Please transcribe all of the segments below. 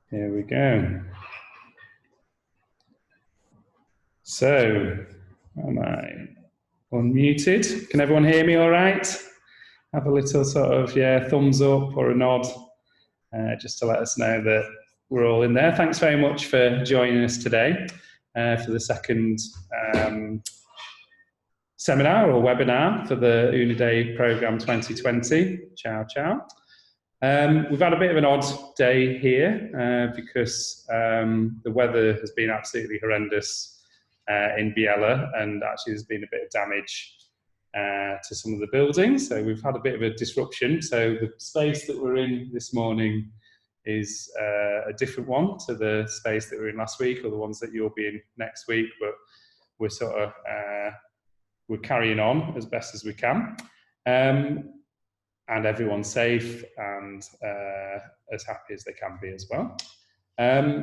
Here we go. So, am I unmuted? Can everyone hear me all right? Have a little sort of, thumbs up or a nod, just to let us know that we're all in there. Thanks very much for joining us today for the second seminar or webinar for the Unidee Programme 2020. Ciao, ciao. We've had a bit of an odd day here because the weather has been absolutely horrendous in Biella, and actually there's been a bit of damage to some of the buildings, so we've had a bit of a disruption. So the space that we're in this morning is a different one to the space that we were in last week or the ones that you'll be in next week, but we're sort of we're carrying on as best as we can. And everyone's safe and as happy as they can be as well.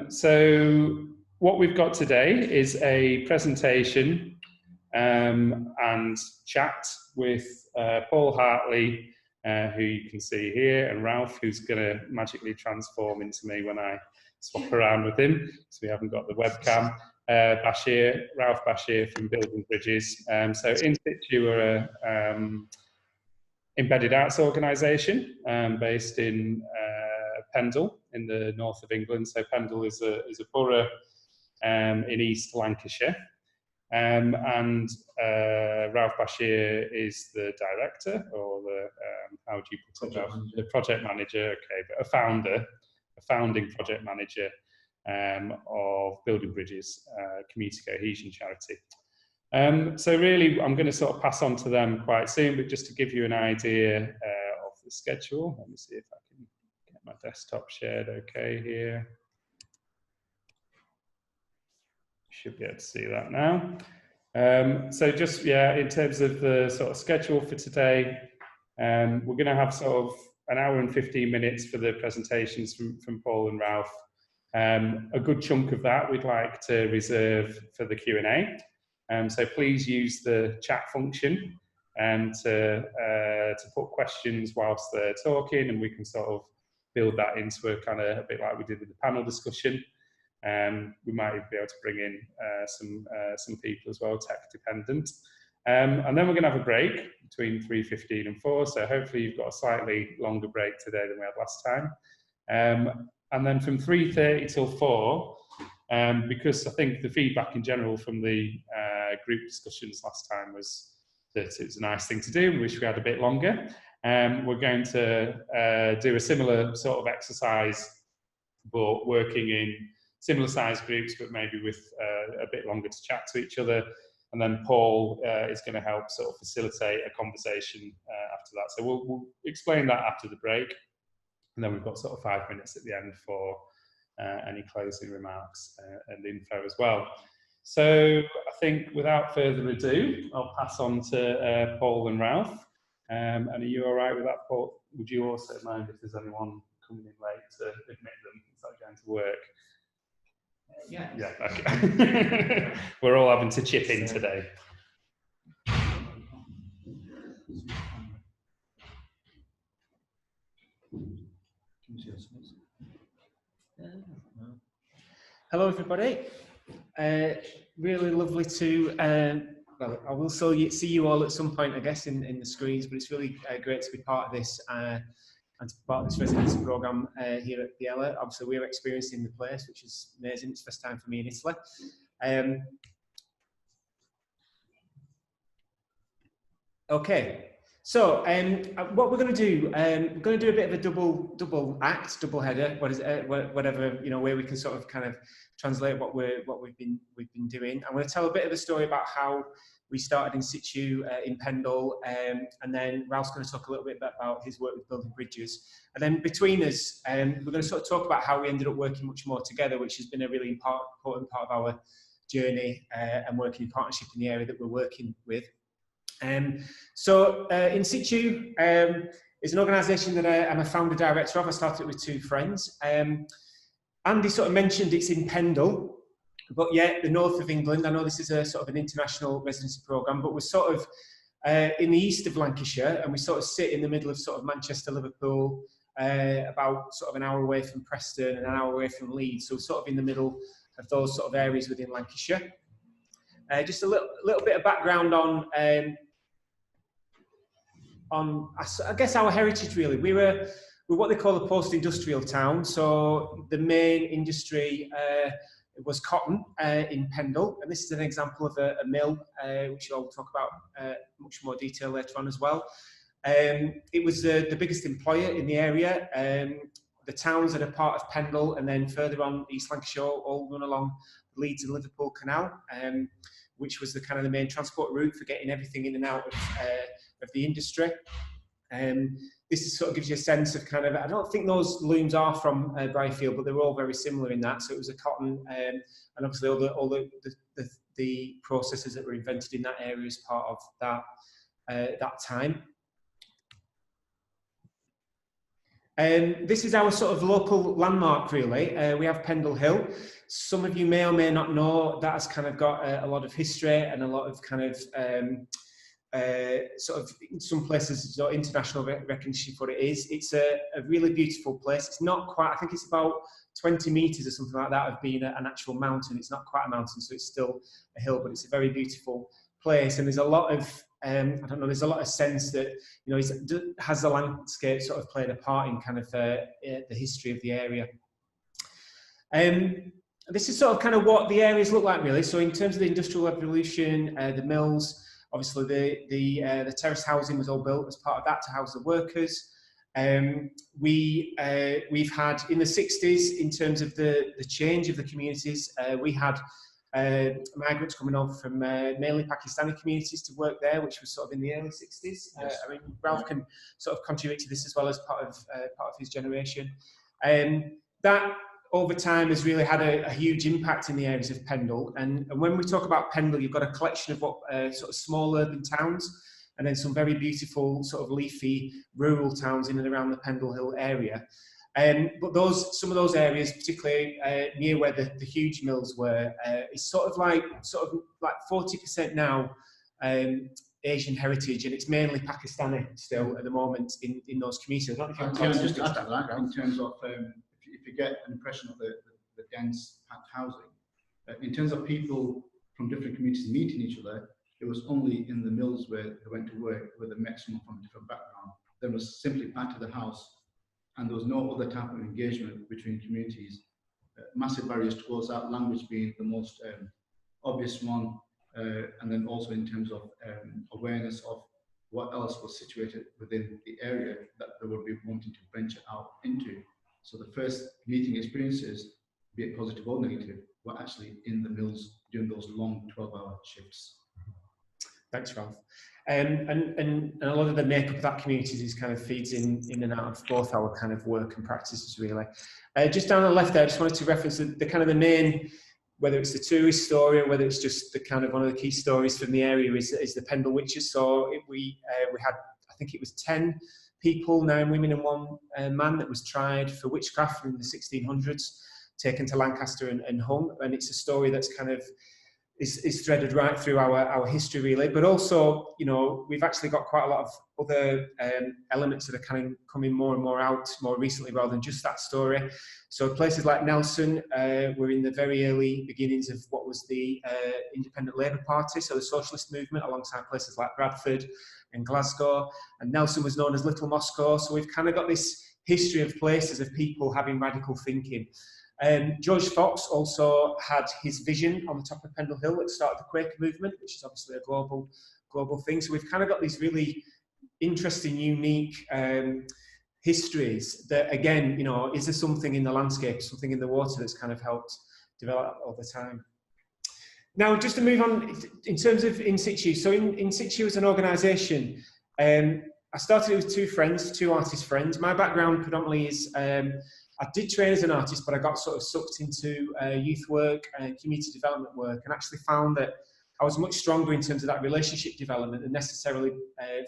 So what we've got today is a presentation and chat with Paul Hartley, who you can see here, and Rauf, who's going to magically transform into me when I swap around with him, so we haven't got the webcam. Rauf Bashir from Building Bridges. So In-Situ are embedded arts organisation based in Pendle in the north of England. So Pendle is a borough in East Lancashire, and Rauf Bashir is the director, or the how would you put it? The project manager. Okay, but a founding project manager of Building Bridges, community cohesion charity. So really, I'm going to sort of pass on to them quite soon, but just to give you an idea of the schedule, let me see if I can get my desktop shared okay here. Should be able to see that now. So just, in terms of the sort of schedule for today, we're going to have sort of an hour and 15 minutes for the presentations from Paul and Rauf. A good chunk of that we'd like to reserve for the Q&A. So please use the chat function to put questions whilst they're talking, and we can sort of build that into a kind of a bit like we did with the panel discussion. We might even be able to bring in some people as well, tech dependent. And then we're going to have a break between 3:15 and 4. So hopefully you've got a slightly longer break today than we had last time. And then from 3:30 till 4. Because I think the feedback in general from the group discussions last time was that it was a nice thing to do. We wish we had a bit longer. We're going to do a similar sort of exercise, but working in similar sized groups, but maybe with a bit longer to chat to each other. And then Paul is going to help sort of facilitate a conversation after that. So we'll explain that after the break. And then we've got sort of 5 minutes at the end for any closing remarks and info as well. So I think without further ado, I'll pass on to Paul and Rauf. And are you all right with that, Paul? Would you also mind if there's anyone coming in late to admit them? Is that going to work? Yeah. Yeah, okay. We're all having to chip in today. Hello, everybody. Really lovely to, well, I will see you all at some point, I guess, in the screens, but it's really great to be part of this and to be part of this residency programme here at Biella. Obviously, we're experiencing the place, which is amazing. It's the first time for me in Italy. Okay. So what we're going to do, we're going to do a bit of a double header. What is it? Whatever, you know, where we can sort of kind of translate what we've been doing. I'm going to tell a bit of a story about how we started In-Situ in Pendle, and then Ralph's going to talk a little bit about his work with Building Bridges. And then between us, we're going to sort of talk about how we ended up working much more together, which has been a really important part of our journey and working in partnership in the area that we're working with. So In-Situ is an organisation that I'm a founder director of. I started it with two friends. Andy sort of mentioned it's in Pendle, but yeah, the north of England. I know this is a sort of an international residency programme, but we're sort of in the east of Lancashire, and we sort of sit in the middle of sort of Manchester, Liverpool, about sort of an hour away from Preston and an hour away from Leeds, so sort of in the middle of those sort of areas within Lancashire. Just a little bit of background on I guess our heritage really. We're what they call a post-industrial town, so the main industry was cotton in Pendle, and this is an example of a mill, which I'll talk about much more detail later on as well. It was the biggest employer in the area. The towns that are part of Pendle, and then further on East Lancashire, all run along the Leeds and Liverpool Canal, which was the kind of the main transport route for getting everything in and out of the industry. This is sort of gives you a sense of kind of, I don't think those looms are from Brierfield, but they're all very similar in that. So it was a cotton, and obviously all the processes that were invented in that area as part of that time. This is our sort of local landmark, really. We have Pendle Hill. Some of you may or may not know that has kind of got a lot of history and a lot of kind of sort of in some places international recognition for it is. It's a really beautiful place. It's not quite, I think it's about 20 metres or something like that of being an actual mountain. It's not quite a mountain, so it's still a hill, but it's a very beautiful place. And there's a lot of, I don't know, there's a lot of sense that, you know, has the landscape sort of played a part in kind of the history of the area. This is sort of kind of what the areas look like, really. So in terms of the industrial revolution, the mills, obviously the terraced housing was all built as part of that to house the workers. We've had in the 60s, in terms of the change of the communities, we had migrants coming over from mainly Pakistani communities to work there, which was sort of in the early 60s. Yes. I mean, Rauf can sort of contribute to this as well as part of his generation. That over time has really had a huge impact in the areas of Pendle. And when we talk about Pendle, you've got a collection of what sort of small urban towns, and then some very beautiful sort of leafy rural towns in and around the Pendle Hill area. But some of those areas, particularly near where the huge mills were, is sort of like 40% now Asian heritage, and it's mainly Pakistani still at the moment in those communities. I don't know if you want to just add to that in terms of if you get an impression of the dense packed housing, in terms of people from different communities meeting each other, it was only in the mills where they went to work with a maximum from a different background. Then was simply back to the house, and there was no other type of engagement between communities. Massive barriers towards that, language being the most obvious one, and then also in terms of awareness of what else was situated within the area that they would be wanting to venture out into. So the first meeting experiences, be it positive or negative, were actually in the mills during those long 12-hour shifts. Thanks, Ralph. And a lot of the makeup of that community is kind of feeds in and out of both our kind of work and practices, really. Just down the left there, I just wanted to reference the kind of the main, whether it's the tourist story or whether it's just the kind of one of the key stories from the area is the Pendle Witches. So we had, I think it was 10 people, 9 women and 1 man that was tried for witchcraft in the 1600s, taken to Lancaster and hung. And it's a story that's kind of is threaded right through our history, really. But also, you know, we've actually got quite a lot of other elements that are kind of coming more and more out more recently rather than just that story. So places like Nelson were in the very early beginnings of what was the Independent Labour Party, so the socialist movement, alongside places like Bradford and Glasgow. And Nelson was known as Little Moscow. So we've kind of got this history of places of people having radical thinking. George Fox also had his vision on the top of Pendle Hill at the start of the Quaker movement, which is obviously a global thing. So we've kind of got these really interesting, unique histories that, again, you know, is there something in the landscape, something in the water that's kind of helped develop over time. Now, just to move on, in terms of In-Situ, so In-Situ as an organisation, I started it with 2 friends, 2 artist friends. My background predominantly is I did train as an artist, but I got sort of sucked into youth work and community development work, and actually found that I was much stronger in terms of that relationship development than necessarily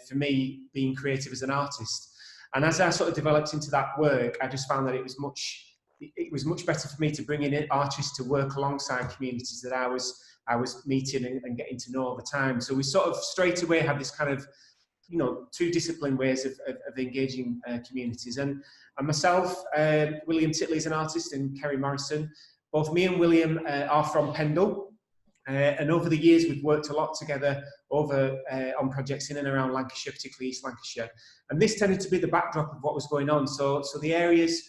for me being creative as an artist. And as I sort of developed into that work, I just found that it was much better for me to bring in artists to work alongside communities that I was meeting and getting to know over time. So we sort of straight away had this kind of you know, two disciplined ways of engaging communities. And myself, William Titley is an artist, and Kerry Morrison. Both me and William are from Pendle. And over the years, we've worked a lot together on projects in and around Lancashire, particularly East Lancashire. And this tended to be the backdrop of what was going on. So the areas,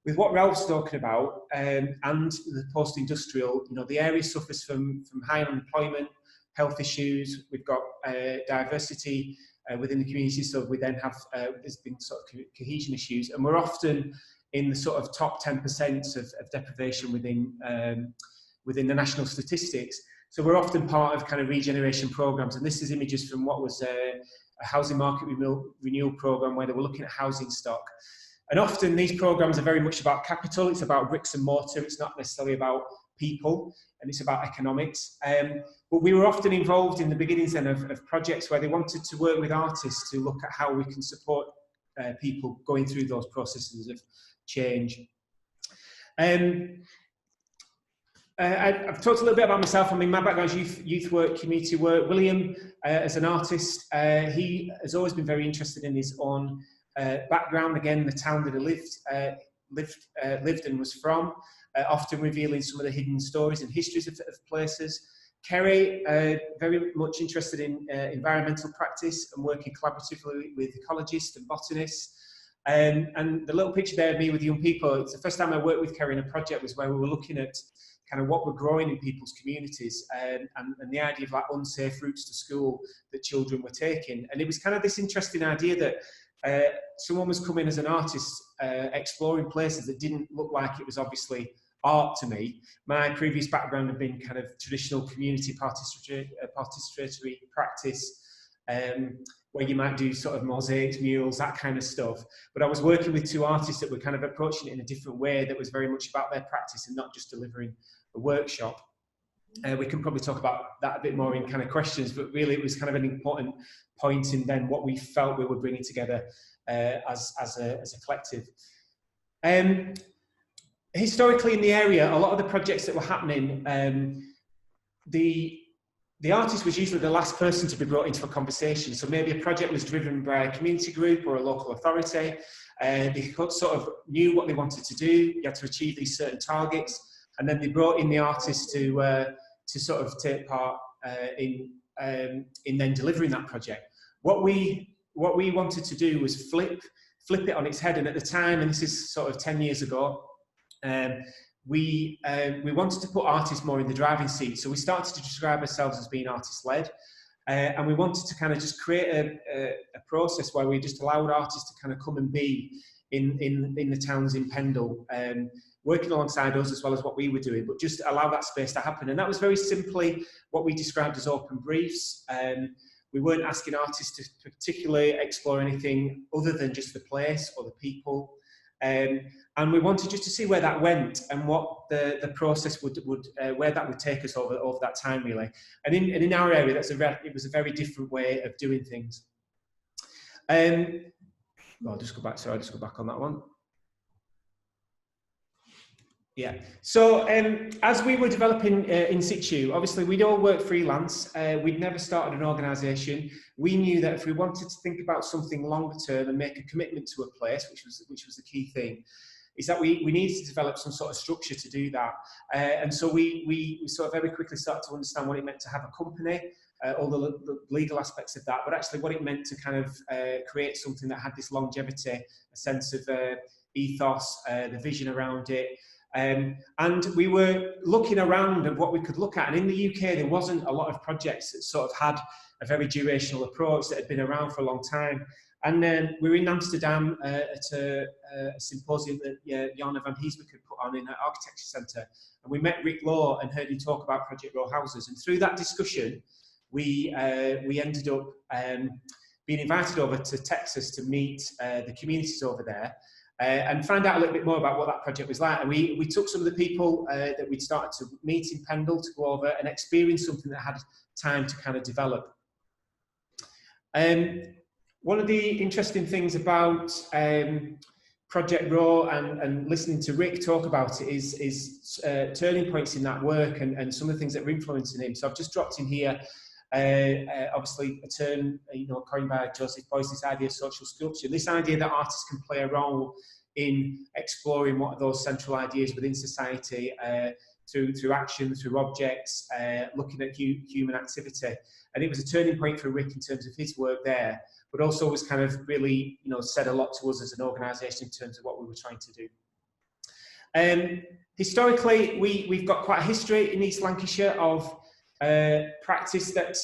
with what Ralph's talking about, and the post-industrial, you know, the area suffers from high unemployment, health issues. We've got diversity within the community, so we then have there's been sort of cohesion issues, and we're often in the sort of top 10% of deprivation within the national statistics. So we're often part of kind of regeneration programs, and this is images from what was a housing market renewal program where they were looking at housing stock. And often these programs are very much about capital. It's about bricks and mortar. It's not necessarily about people, and it's about economics. But we were often involved in the beginnings then of projects where they wanted to work with artists to look at how we can support people going through those processes of change. I've talked a little bit about myself. I mean, my background is youth work, community work. William, as an artist, he has always been very interested in his own background. Again, the town that he lived and was from, often revealing some of the hidden stories and histories of places. Kerry, very much interested in environmental practice and working collaboratively with ecologists and botanists. And the little picture there of me with young people, it's the first time I worked with Kerry in a project was where we were looking at kind of what we're growing in people's communities and the idea of like unsafe routes to school that children were taking. And it was kind of this interesting idea that someone was coming as an artist exploring places that didn't look like it was obviously art to me. My previous background had been kind of traditional community participatory practice, where you might do sort of mosaics, murals, that kind of stuff. But I was working with two artists that were kind of approaching it in a different way that was very much about their practice and not just delivering a workshop. We can probably talk about that a bit more in kind of questions, but really it was kind of an important point in then what we felt we were bringing together as a collective. Historically in the area, a lot of the projects that were happening, the artist was usually the last person to be brought into a conversation. So maybe a project was driven by a community group or a local authority. They sort of knew what they wanted to do. You had to achieve these certain targets. And then they brought in the artist to sort of take part in then delivering that project. What we wanted to do was flip it on its head. And at the time, and this is sort of 10 years ago, we wanted to put artists more in the driving seat. So we started to describe ourselves as being artist-led. And we wanted to kind of just create a process where we just allowed artists to kind of come and be in the towns in Pendle, working alongside us as well as what we were doing, but just allow that space to happen. And that was very simply what we described as open briefs. We weren't asking artists to particularly explore anything other than just the place or the people. And we wanted just to see where that went and what the process would where that would take us over that time, really. And in our area, it was a very different way of doing things. I'll just go back. Sorry, I'll just go back on that one. Yeah. So as we were developing In-Situ, obviously we'd all work freelance. We'd never started an organisation. We knew that if we wanted to think about something longer term and make a commitment to a place, which was the key thing, is that we needed to develop some sort of structure to do that. And so we sort of very quickly started to understand what it meant to have a company, all the legal aspects of that, but actually what it meant to kind of create something that had this longevity, a sense of ethos, the vision around it. And we were looking around at what we could look at. And in the UK, there wasn't a lot of projects that sort of had a very durational approach that had been around for a long time. And then we were in Amsterdam at a symposium that Jana van Heesbeek had put on in an architecture centre. And we met Rick Law and heard him talk about Project Row Houses. And through that discussion, we ended up being invited over to Texas to meet the communities over there. And find out a little bit more about what that project was like. And we took some of the people that we'd started to meet in Pendle to go over and experience something that had time to kind of develop. One of the interesting things about Project Row and listening to Rick talk about it is turning points in that work and some of the things that were influencing him. So I've just dropped in here obviously a term, coined by Joseph Beuys, this idea of social sculpture, this idea that artists can play a role in exploring what are those central ideas within society through action, through objects, looking at human activity. And it was a turning point for Rick in terms of his work there, but also was kind of really, said a lot to us as an organisation in terms of what we were trying to do. Historically, we've got quite a history in East Lancashire of practice that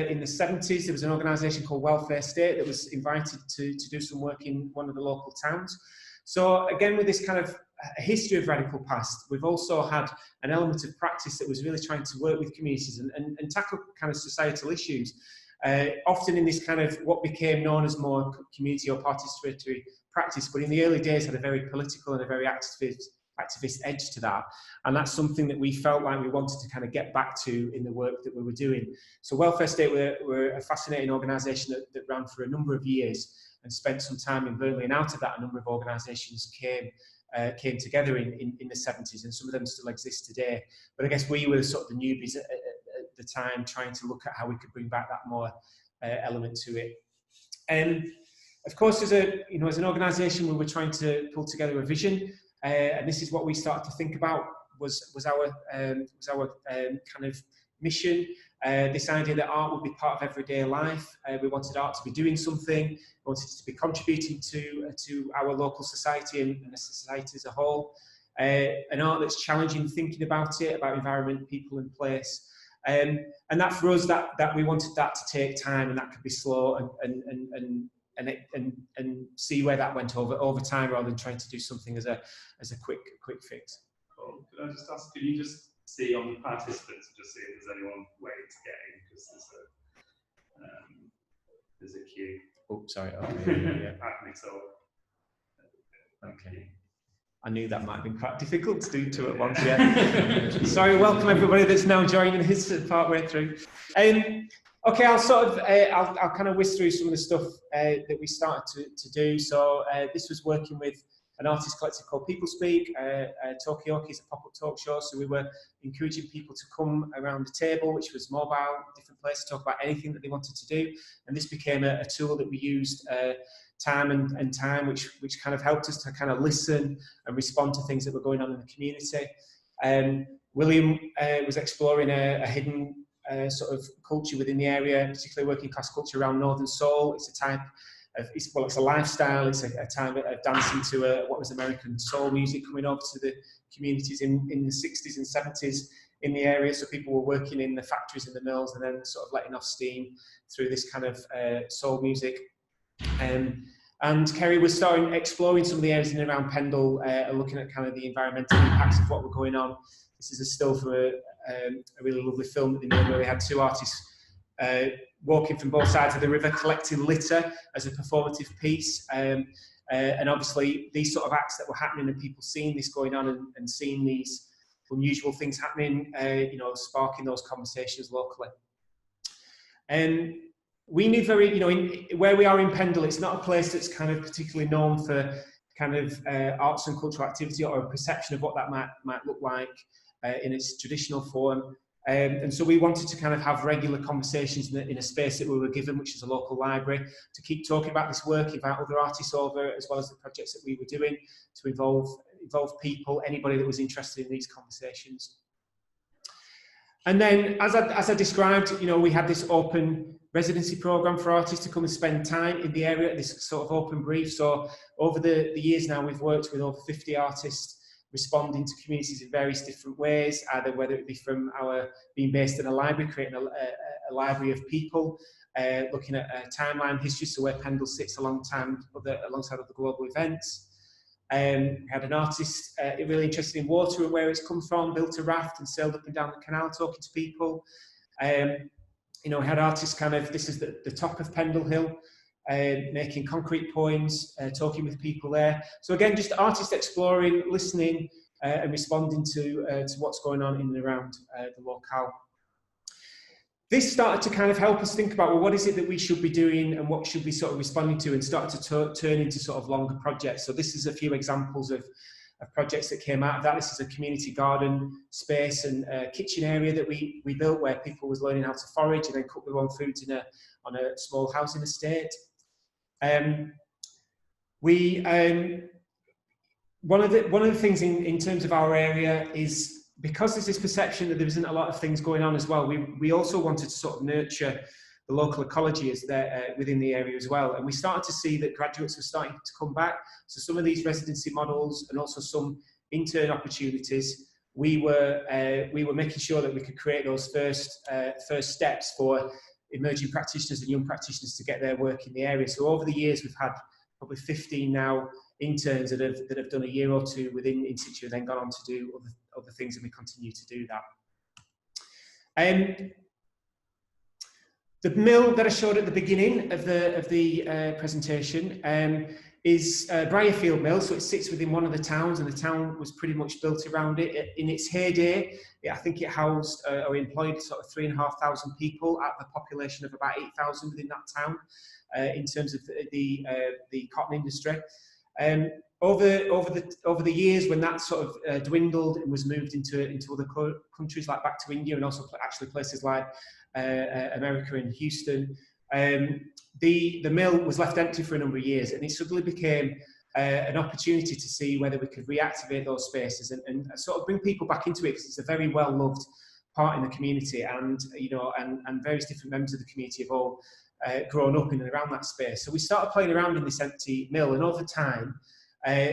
in the 70s, there was an organisation called Welfare State that was invited to do some work in one of the local towns. So again, with this kind of history of radical past, we've also had an element of practice that was really trying to work with communities and tackle kind of societal issues, often in this kind of what became known as more community or participatory practice, but in the early days had a very political and a very activist edge to that. And that's something that we felt like we wanted to kind of get back to in the work that we were doing. So Welfare State were a fascinating organisation that ran for a number of years and spent some time in Burnley, and out of that a number of organisations came together in the 70s, and some of them still exist today. But I guess we were sort of the newbies at the time, trying to look at how we could bring back that more element to it. Of course, as an organisation, we were trying to pull together a vision, and this is what we started to think about was our kind of mission. This idea that art would be part of everyday life. We wanted art to be doing something. We wanted it to be contributing to our local society and the society as a whole. An art that's challenging thinking about it, about environment, people and place. And that for us, that we wanted that to take time, and that could be slow and see where that went over time, rather than trying to do something as a quick fix. Cool. Can I just ask, can you just see on the participants, just see if there's anyone waiting to get in, because there's a queue. Oh, sorry. Okay. Yeah. Okay. I knew that might have been quite difficult to do two at once. Yeah. Sorry. Welcome everybody that's now joining us part way through. Okay, I'll kind of whisk through some of the stuff that we started to do. So this was working with an artist collective called People Speak. Tokyoki is a pop-up talk show, so we were encouraging people to come around the table, which was mobile, different places, to talk about anything that they wanted to do. And this became a tool that we used time and time, which kind of helped us to kind of listen and respond to things that were going on in the community. William was exploring a hidden sort of culture within the area, particularly working class culture around Northern Soul. It's a type of, it's a lifestyle. It's a time of dancing to what was American soul music coming over to the communities in the 60s and 70s in the area. So people were working in the factories and the mills, and then sort of letting off steam through this kind of soul music. And Kerry was starting exploring some of the areas in and around Pendle, looking at kind of the environmental impacts of what were going on. This is a still from a really lovely film that they made, where we had two artists walking from both sides of the river, collecting litter as a performative piece. And obviously these sort of acts that were happening, and people seeing this going on and seeing these unusual things happening, sparking those conversations locally. We knew where we are in Pendle, it's not a place that's kind of particularly known for kind of arts and cultural activity, or a perception of what that might look like in its traditional form. And so we wanted to kind of have regular conversations in a space that we were given, which is a local library, to keep talking about this work, invite other artists over, as well as the projects that we were doing, to involve people, anybody that was interested in these conversations. And then, as I described, we had this open residency program for artists to come and spend time in the area, this sort of open brief. So over the years now, we've worked with over 50 artists responding to communities in various different ways, either whether it be from our being based in a library, creating a library of people, looking at a timeline history, so where Pendle sits alongside other global events. We had an artist really interested in water and where it's come from, built a raft and sailed up and down the canal talking to people. We had artists this is the top of Pendle Hill, making concrete poems, talking with people there. So again, just artists exploring, listening, and responding to what's going on in and around the locale. This started to kind of help us think about, well, what is it that we should be doing and what should we sort of responding to, and started to turn into sort of longer projects. So this is a few examples of projects that came out of that. This is a community garden space and kitchen area that we built, where people was learning how to forage and then cook their own foods on a small housing estate. One of the things in terms of our area is, because there's this perception that there isn't a lot of things going on as well, we also wanted to sort of nurture the local ecology is there within the area as well. And we started to see that graduates were starting to come back. So some of these residency models and also some intern opportunities, we were making sure that we could create those first steps for emerging practitioners and young practitioners to get their work in the area. So over the years, we've had probably 15 now interns that have done a year or two within In-Situ and then gone on to do other things, and we continue to do that. The mill that I showed at the beginning of the presentation is Brierfield Mill, so it sits within one of the towns, and the town was pretty much built around it. In its heyday, I think it housed or employed sort of 3,500 people out of a population of about 8,000 within that town in terms of the cotton industry. Over the years, when that sort of dwindled and was moved into other countries, like back to India and also actually places like America and Houston, the mill was left empty for a number of years, and it suddenly became an opportunity to see whether we could reactivate those spaces and sort of bring people back into it, because it's a very well loved part in the community, and and various different members of the community have all grown up in and around that space. So we started playing around in this empty mill, and over time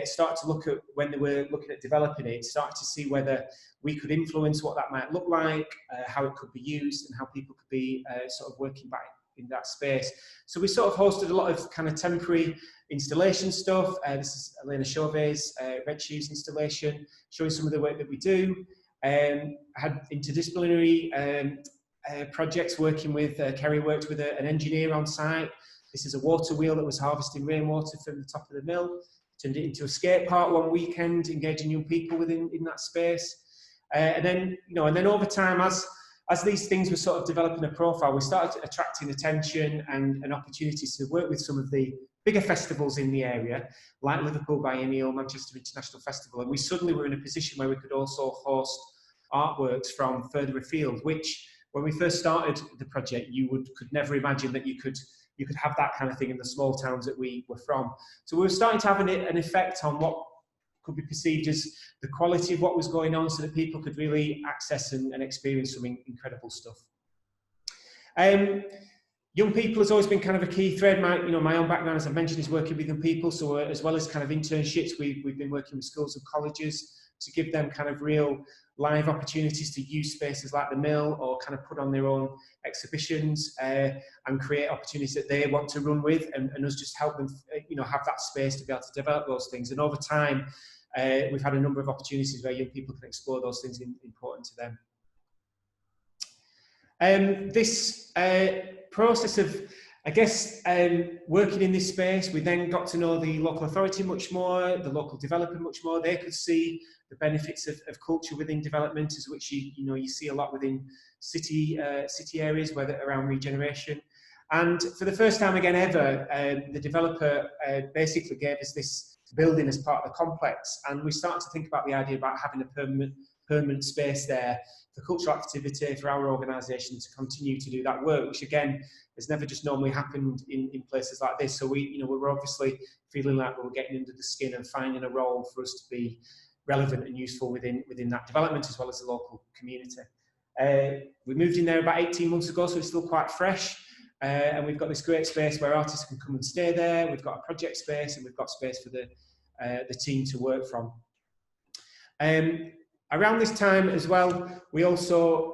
started to look at, when they were looking at developing it, started to see whether we could influence what that might look like, how it could be used, and how people could be sort of working back in that space. So we sort of hosted a lot of kind of temporary installation stuff. This is Elena Chauvet's Red Shoes installation, showing some of the work that we do. Had interdisciplinary projects working with, Kerry worked with an engineer on site. This is a water wheel that was harvesting rainwater from the top of the mill. Turned it into a skate park one weekend, engaging young people in that space. And then over time, as these things were sort of developing a profile, we started attracting attention and opportunities to work with some of the bigger festivals in the area, like Liverpool Biennial, Manchester International Festival. And we suddenly were in a position where we could also host artworks from further afield, which, when we first started the project, you could never imagine that you could have that kind of thing in the small towns that we were from. So we were starting to have an effect on what could be perceived as the quality of what was going on, so that people could really access and experience some incredible stuff. Young people has always been kind of a key thread. My own background, as I mentioned, is working with young people. So as well as kind of internships, we've been working with schools and colleges to give them kind of real live opportunities to use spaces like the mill, or kind of put on their own exhibitions and create opportunities that they want to run with, and us just help them have that space to be able to develop those things. And over time, we've had a number of opportunities where young people can explore those things important to them. This process of, I guess, working in this space, we then got to know the local authority much more, the local developer much more. They could see the benefits of culture within development, as which you see a lot within city areas, whether around regeneration. And for the first time again ever, the developer basically gave us this building as part of the complex, and we started to think about the idea about having a permanent space there for cultural activity, for our organisation to continue to do that work, which again has never just normally happened in places like this. So we were obviously feeling like we were getting under the skin and finding a role for us to be relevant and useful within that development, as well as the local community. We moved in there about 18 months ago, so it's still quite fresh. And we've got this great space where artists can come and stay there. We've got a project space, and we've got space for the team to work from. Around this time as well, we also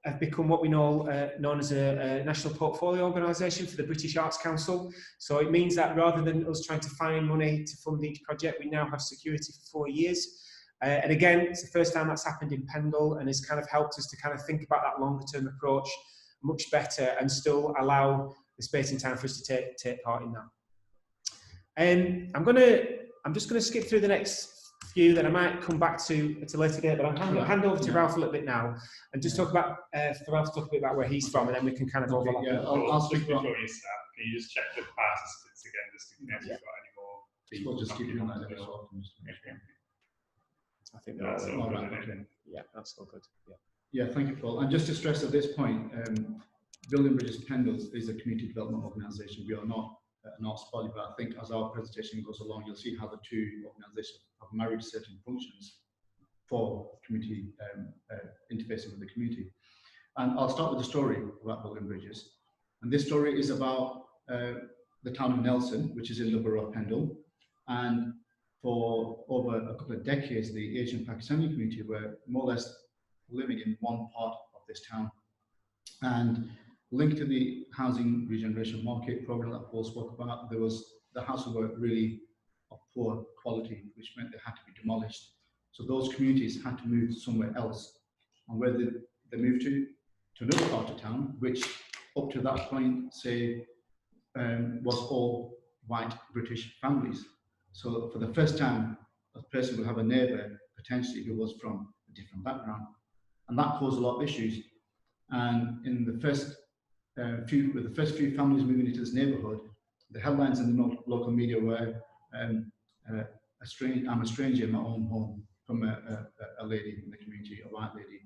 have become what we know known as a national portfolio organisation for the British Arts Council. So it means that rather than us trying to find money to fund each project, we now have security for 4 years. And again, it's the first time that's happened in Pendle, and has kind of helped us to kind of think about that longer term approach much better, and still allow the space and time for us to take part in that. I'm just gonna skip through the next few, that I might come back to at a later date, but I'm going to hand over to Rauf a little bit now, and just talk about for Rauf to talk a bit about where he's from, and then we can kind of overlap. Yeah, I'll speak before you start. Can you just check the participants again, just in case we've got any more people? We'll just keep doing that every so often. I think That's they're all all good, right. isn't it? Yeah, that's all good. Yeah. Yeah, thank you, Paul. And just to stress at this point, Building Bridges Pendle is a community development organisation. We are not an arts body, but I think as our presentation goes along, you'll see how the two organisations have married certain functions for community interfacing with the community. And I'll start with the story about Building Bridges. And this story is about the town of Nelson, which is in the borough of Pendle. And for over a couple of decades, the Asian Pakistani community were more or less living in one part of this town. And linked to the housing regeneration market program that Paul spoke about, there was the houses were really of poor quality, which meant they had to be demolished. So those communities had to move somewhere else. And where they moved to another part of town, which up to that point, say, was all white British families. So for the first time, a person would have a neighbour potentially who was from a different background. And that caused a lot of issues. And in the first few families moving into this neighbourhood, the headlines in the local media were, I'm a stranger in my own home, from a lady in the community, a white lady.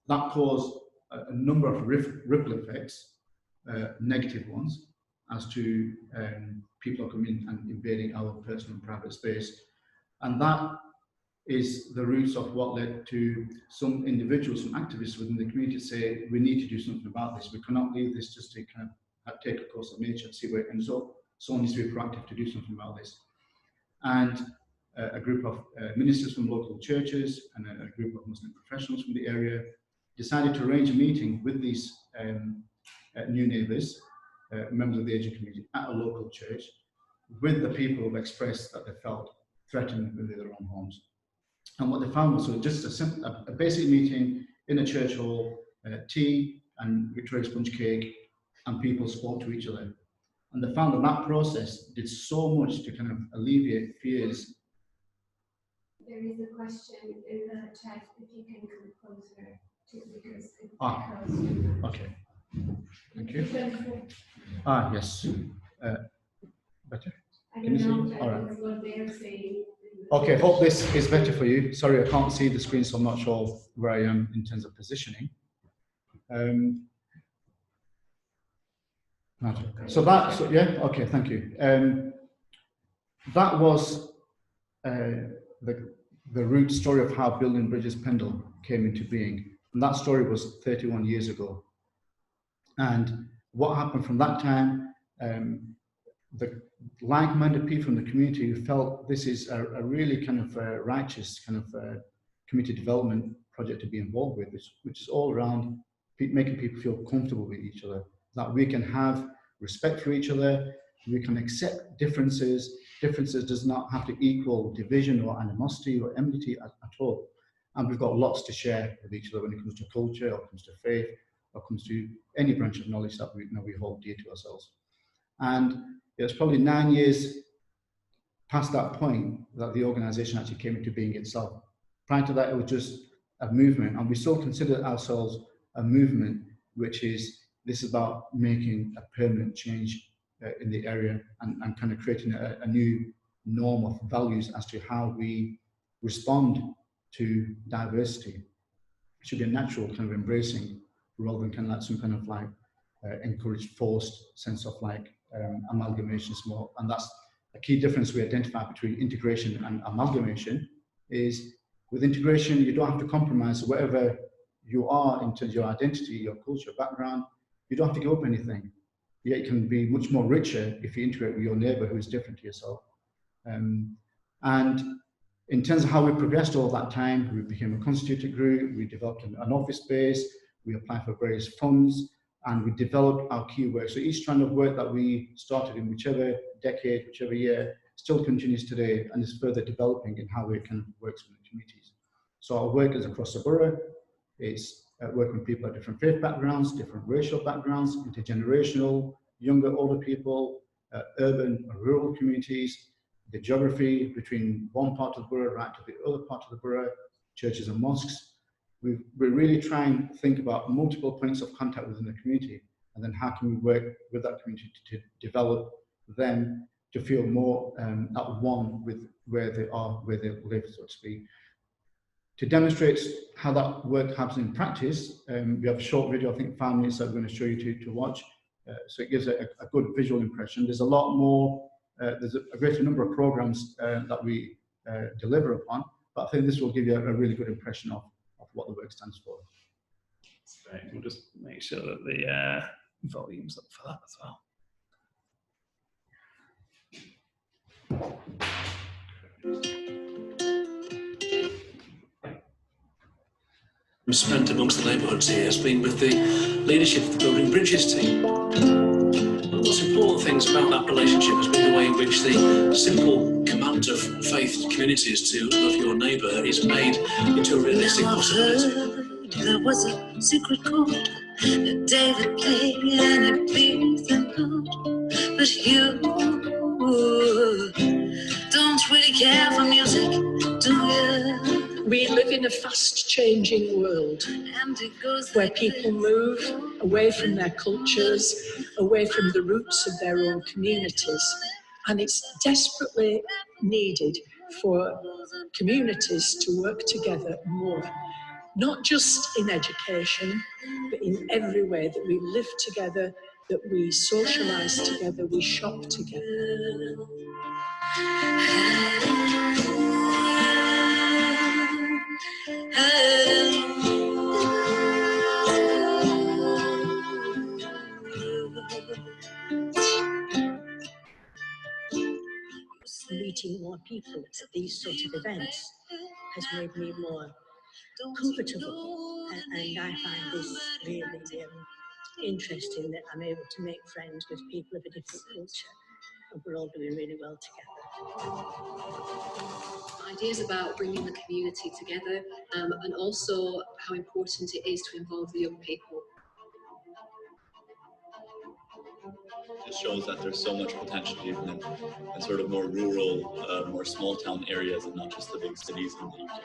That caused a number of ripple effects, negative ones, as to people coming and invading our personal and private space. And that is the roots of what led to some individuals, some activists within the community say, we need to do something about this. We cannot leave this just to kind of take a course of nature and see where it ends up. Someone needs to be proactive to do something about this. And a group of ministers from local churches and a group of Muslim professionals from the area decided to arrange a meeting with these new neighbours, members of the Asian community, at a local church, with the people who expressed that they felt threatened within their own homes. And what they found was just a basic meeting in a church hall, tea and Victoria sponge cake, and people spoke to each other. And they found that that process did so much to kind of alleviate fears. There is a question in the chat, if you can come closer to, because it's Okay. Thank you. Yes. Better? Can you see? All right. What they're saying. Okay, hope this is better for you. Sorry, I can't see the screen, so I'm not sure where I am in terms of positioning. Yeah, okay, thank you. That was the root story of how Building Bridges Pendle came into being. And that story was 31 years ago. And what happened from that time, the like-minded people in the community who felt this is a really kind of righteous kind of community development project to be involved with, which is all around making people feel comfortable with each other, that we can have respect for each other, we can accept differences. Differences does not have to equal division or animosity or enmity at all. And we've got lots to share with each other when it comes to culture, or comes to faith, or comes to any branch of knowledge that we hold dear to ourselves. And it's probably 9 years past that point that the organisation actually came into being itself. Prior to that, it was just a movement, and we still consider ourselves a movement, which is this is about making a permanent change in the area and kind of creating a new norm of values as to how we respond to diversity. It should be a natural kind of embracing rather than kind of like some kind of like encouraged forced sense of like amalgamations more. And that's a key difference we identify between integration and amalgamation. Is with integration, you don't have to compromise whatever you are in terms of your identity, your culture, background. You don't have to give up anything. Yet it can be much more richer if you integrate with your neighbour who is different to yourself. And in terms of how we progressed all that time, we became a constituted group, we developed an office space, we applied for various funds, and we developed our key work. So each strand of work that we started in whichever decade, whichever year, still continues today and is further developing in how we can work with the communities. So our work is across the borough. It's working with people of different faith backgrounds, different racial backgrounds, intergenerational, younger, older people, urban and rural communities, the geography between one part of the borough right to the other part of the borough, churches and mosques. We're really trying to think about multiple points of contact within the community, and then how can we work with that community to develop them to feel more at one with where they are, where they live, so to speak. To demonstrate how that work happens in practice, we have a short video, I think 5 minutes, that I'm going to show you to watch. So it gives a good visual impression. There's a lot more, there's a greater number of programs that we deliver upon, but I think this will give you a really good impression of what the work stands for. Great. We'll just make sure that the volume's up for that as well. Spent amongst the neighbourhoods here has been with the leadership of the Building Bridges team. One of the most important things about that relationship has been the way in which the simple command of faith communities to love your neighbour is made into a realistic possibility. There was a secret chord that David played and it pleased the Lord. But you don't really care for music, do you? We live in a fast-changing world where people move away from their cultures, away from the roots of their own communities, and it's desperately needed for communities to work together more, not just in education, but in every way that we live together, that we socialise together, we shop together. Meeting more people at these sort of events has made me more comfortable, and I find this really interesting that I'm able to make friends with people of a different culture, and we're all doing really well together. Ideas about bringing the community together, and also how important it is to involve the young people. It shows that there's so much potential even in sort of more rural, more small town areas and not just the big cities in the UK.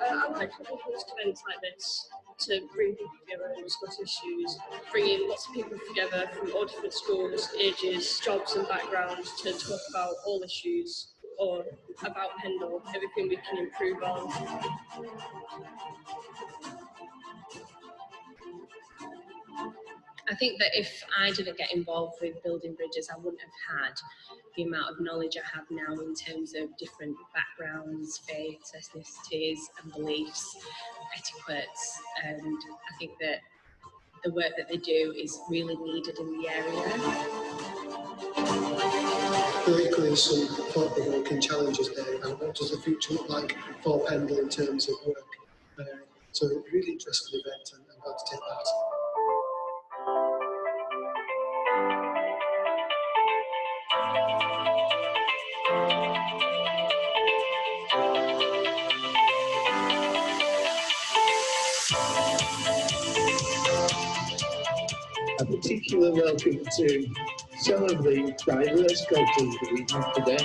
I like having host events like this to bring people together and discuss issues, bringing lots of people together from all different schools, ages, jobs and backgrounds to talk about all issues or about Pendle, everything we can improve on. I think that if I didn't get involved with building bridges, I wouldn't have had the amount of knowledge I have now in terms of different backgrounds, faiths, ethnicities and beliefs, etiquettes, and I think that the work that they do is really needed in the area. Equally, some thought-provoking challenges there, and what does the future look like for Pendle in terms of work? So really interesting event, and I'm glad to take part. A particular welcome to some of the diverse cultures that we have today.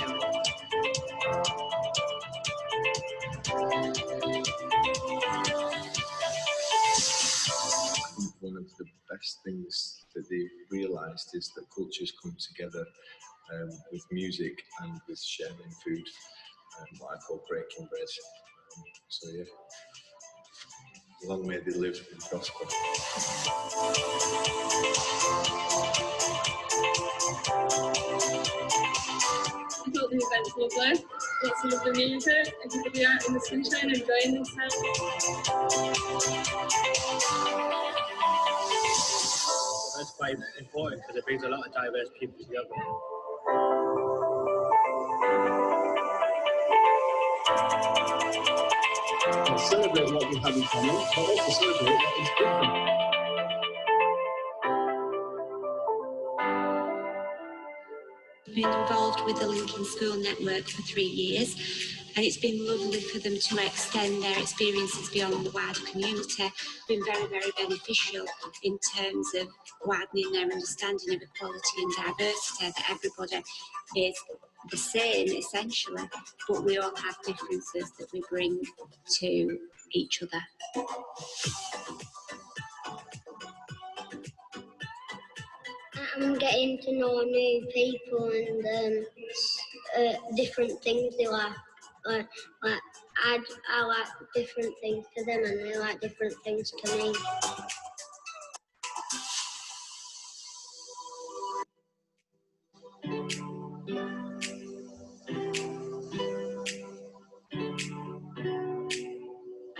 One of the best things that they've realised is that cultures come together with music and with sharing food, what I call breaking bread. So yeah, long may they live and prosper. I thought the event's lovely, lots of lovely music, everybody out in the sunshine enjoying themselves. That's quite important because it brings a lot of diverse people together. Let's celebrate what we have in common, but also celebrate what is different. Been involved with the Lincoln School Network for 3 years, and it's been lovely for them to extend their experiences beyond the wider community. It's been very, very beneficial in terms of widening their understanding of equality and diversity, that everybody is the same essentially, but we all have differences that we bring to each other. I'm getting to know new people and different things they like. Like I like different things to them and they like different things to me.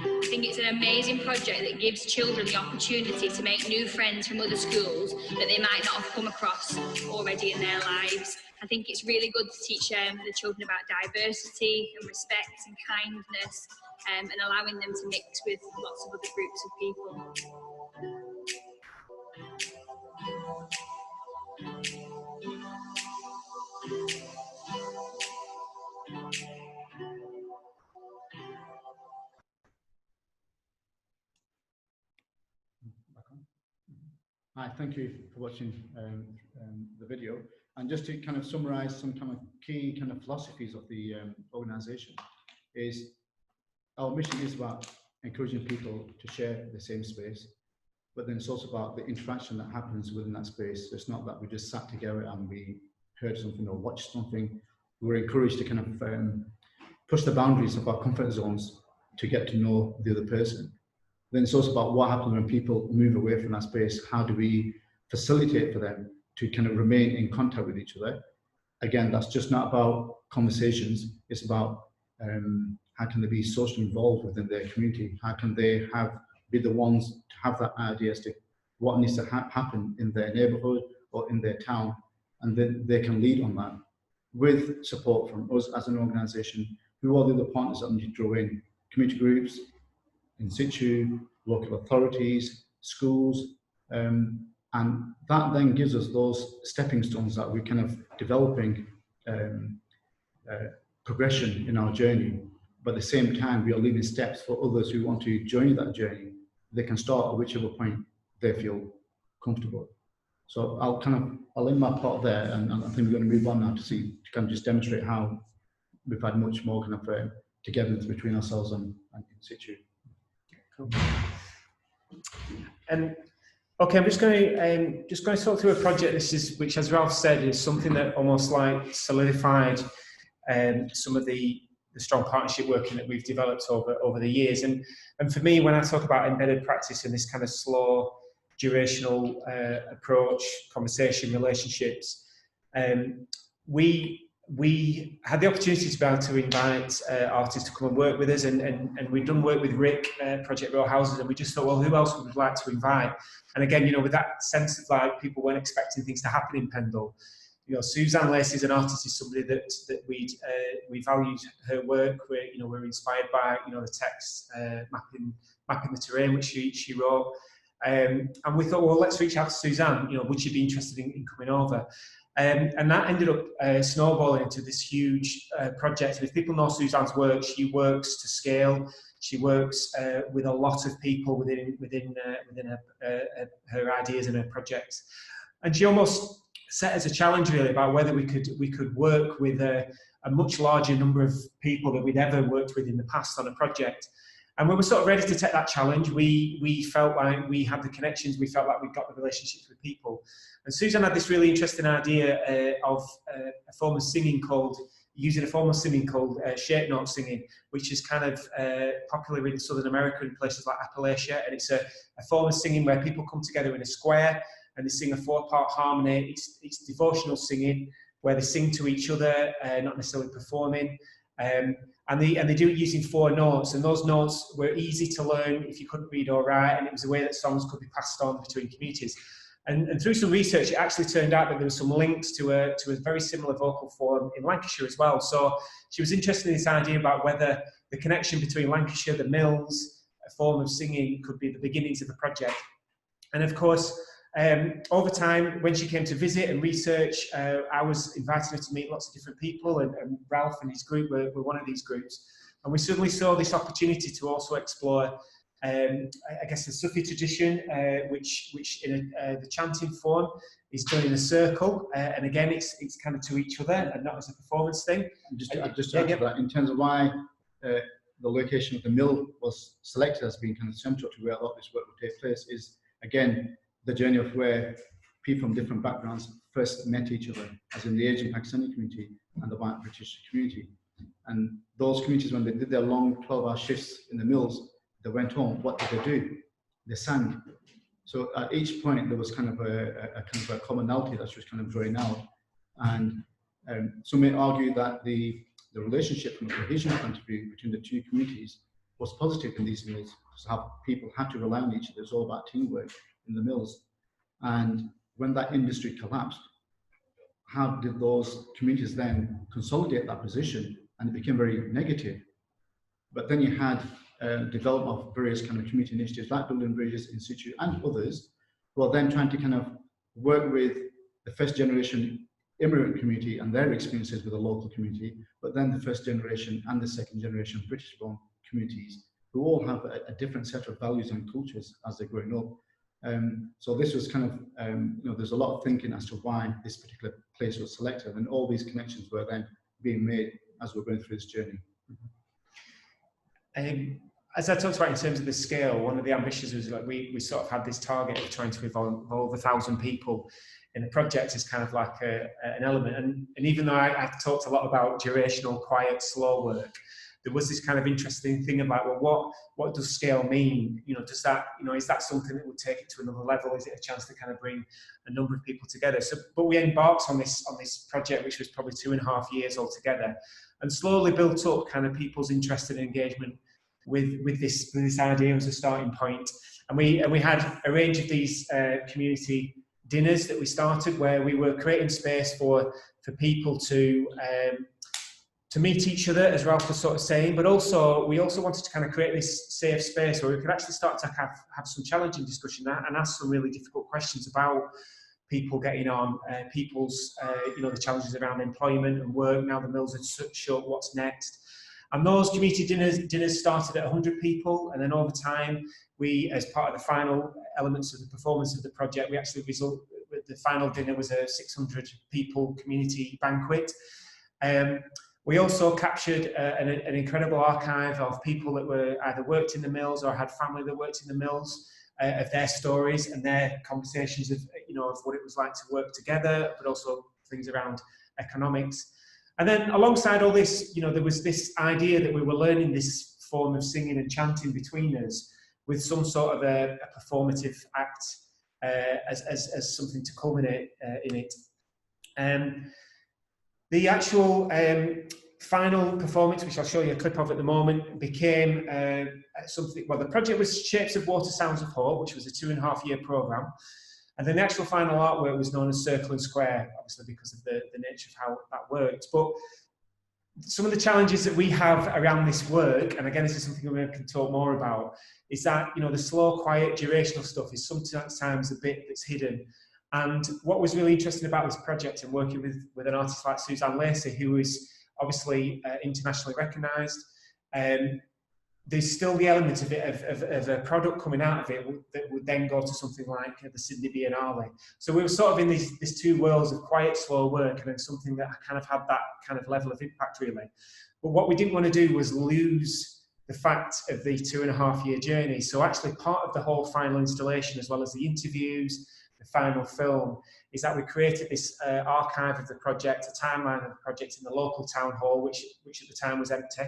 I think it's an amazing project that gives children the opportunity to make new friends from other schools that they might not have come across already in their lives. I think it's really good to teach the children about diversity and respect and kindness and allowing them to mix with lots of other groups of people. Hi, thank you for watching the video. And just to kind of summarize some kind of key kind of philosophies of the organization, is our mission is about encouraging people to share the same space, but then it's also about the interaction that happens within that space. So it's not that we just sat together and we heard something or watched something. We're encouraged to kind of push the boundaries of our comfort zones to get to know the other person. Then it's also about what happens when people move away from that space. How do we facilitate for them to kind of remain in contact with each other? Again, that's just not about conversations. It's about how can they be socially involved within their community? How can they be the ones to have that idea as to what needs to happen in their neighborhood or in their town, and then they can lead on that with support from us as an organization. Who are the other partners that need to draw in? Community groups, In-Situ, local authorities, schools, and that then gives us those stepping stones that we're kind of developing progression in our journey. But at the same time, we are leaving steps for others who want to join that journey. They can start at whichever point they feel comfortable. So I'll end my part there, and I think we're going to move on now to kind of just demonstrate how we've had much more kind of togetherness between ourselves and In-Situ. Cool. Okay, I'm just going to talk through a project. Which, as Ralph said, is something that almost like solidified some of the strong partnership working that we've developed over the years. And for me, when I talk about embedded practice and this kind of slow, durational approach, conversation, relationships, we had the opportunity to be able to invite artists to come and work with us, and we'd done work with Rick, Project Row Houses, and we just thought, well, who else would we like to invite? And again, you know, with that sense of like people weren't expecting things to happen in Pendle. You know, Suzanne, Lacy as an artist is somebody that we valued her work. We're inspired by the text mapping the terrain which she wrote, and we thought, well, let's reach out to Suzanne. You know, would she be interested in coming over? And that ended up snowballing into this huge project. And if people know Suzanne's work, she works to scale. She works with a lot of people within her ideas and her projects. And she almost set as a challenge really about whether we could work with a much larger number of people than we'd ever worked with in the past on a project. And when we were sort of ready to take that challenge, we felt like we had the connections, we felt like we'd got the relationships with people. And Suzanne had this really interesting idea of a form of singing using a form of singing called shape note singing, which is kind of popular in Southern America in places like Appalachia. And it's a form of singing where people come together in a square and they sing a 4-part harmony. It's devotional singing where they sing to each other, not necessarily performing. And they do it using 4 notes, and those notes were easy to learn if you couldn't read or write, and it was a way that songs could be passed on between communities. And through some research, it actually turned out that there were some links to a very similar vocal form in Lancashire as well. So she was interested in this idea about whether the connection between Lancashire, the mills, a form of singing, could be the beginnings of the project. And of course, over time, when she came to visit and research, I was inviting her to meet lots of different people, and Ralph and his group were one of these groups. And we suddenly saw this opportunity to also explore, I guess, the Sufi tradition, which in the chanting form is done in a circle, and again, it's kind of to each other and not as a performance thing. Just to add to that, in terms of why the location of the mill was selected as being kind of central to where a lot of this work would take place, is again the journey of where people from different backgrounds first met each other, as in the Asian Pakistani community and the white British community. And those communities, when they did their long 12-hour shifts in the mills, they went home. What did they do? They sang. So at each point, there was kind of a commonality that was kind of drawing out. And some may argue that the relationship from a cohesion point of view between the two communities was positive in these mills, because how people had to rely on each other. It was all about teamwork in the mills. And when that industry collapsed, how did those communities then consolidate that position? And it became very negative. But then you had development of various kind of community initiatives like building bridges, In-Situ, and others, who are then trying to kind of work with the first generation immigrant community and their experiences with the local community, but then the first generation and the second generation British-born communities, who all have a different set of values and cultures as they're growing up. So this was kind of, there's a lot of thinking as to why this particular place was selected, and all these connections were then being made as we're going through this journey. As I talked about in terms of the scale, one of the ambitions was like we sort of had this target of trying to involve 1,000 people in the project as kind of like an element. And even though I've talked a lot about durational, quiet, slow work, there was this kind of interesting thing about, well, what does scale mean? Does that, is that something that would take it to another level? Is it a chance to kind of bring a number of people together? So, but we embarked on this project, which was probably 2.5 years altogether, and slowly built up kind of people's interest and engagement with this idea as a starting point. And we had a range of these community dinners that we started, where we were creating space for people to meet each other, as Ralph was sort of saying, but also we also wanted to kind of create this safe space where we could actually start to have some challenging discussion and ask some really difficult questions about people getting on, people's the challenges around employment and work. Now the mills are shut, what's next? And those community dinners started at 100 people, and then over time, we, as part of the final elements of the performance of the project, we actually the final dinner was a 600 people community banquet. We also captured an incredible archive of people that were either worked in the mills or had family that worked in the mills, of their stories and their conversations of what it was like to work together, but also things around economics. And then alongside all this, there was this idea that we were learning this form of singing and chanting between us with some sort of a performative act as something to culminate in it. The actual final performance, which I'll show you a clip of at the moment, became something, well, the project was Shapes of Water, Sounds of Hope, which was a 2.5-year programme. And then the actual final artwork was known as Circle and Square, obviously because of the nature of how that worked. But some of the challenges that we have around this work, and again, this is something we can talk more about, is that, the slow, quiet, durational stuff is sometimes a bit that's hidden. And what was really interesting about this project and working with an artist like Suzanne Lacy, who is obviously internationally recognised, there's still the element of it of a product coming out of it that would then go to something like the Sydney Biennale. So we were sort of in these two worlds of quiet, slow work, and then something that kind of had that kind of level of impact, really. But what we didn't want to do was lose the fact of the 2.5-year journey. So actually part of the whole final installation, as well as the interviews, the final film, is that we created this archive of the project, a timeline of the project in the local town hall, which at the time was empty.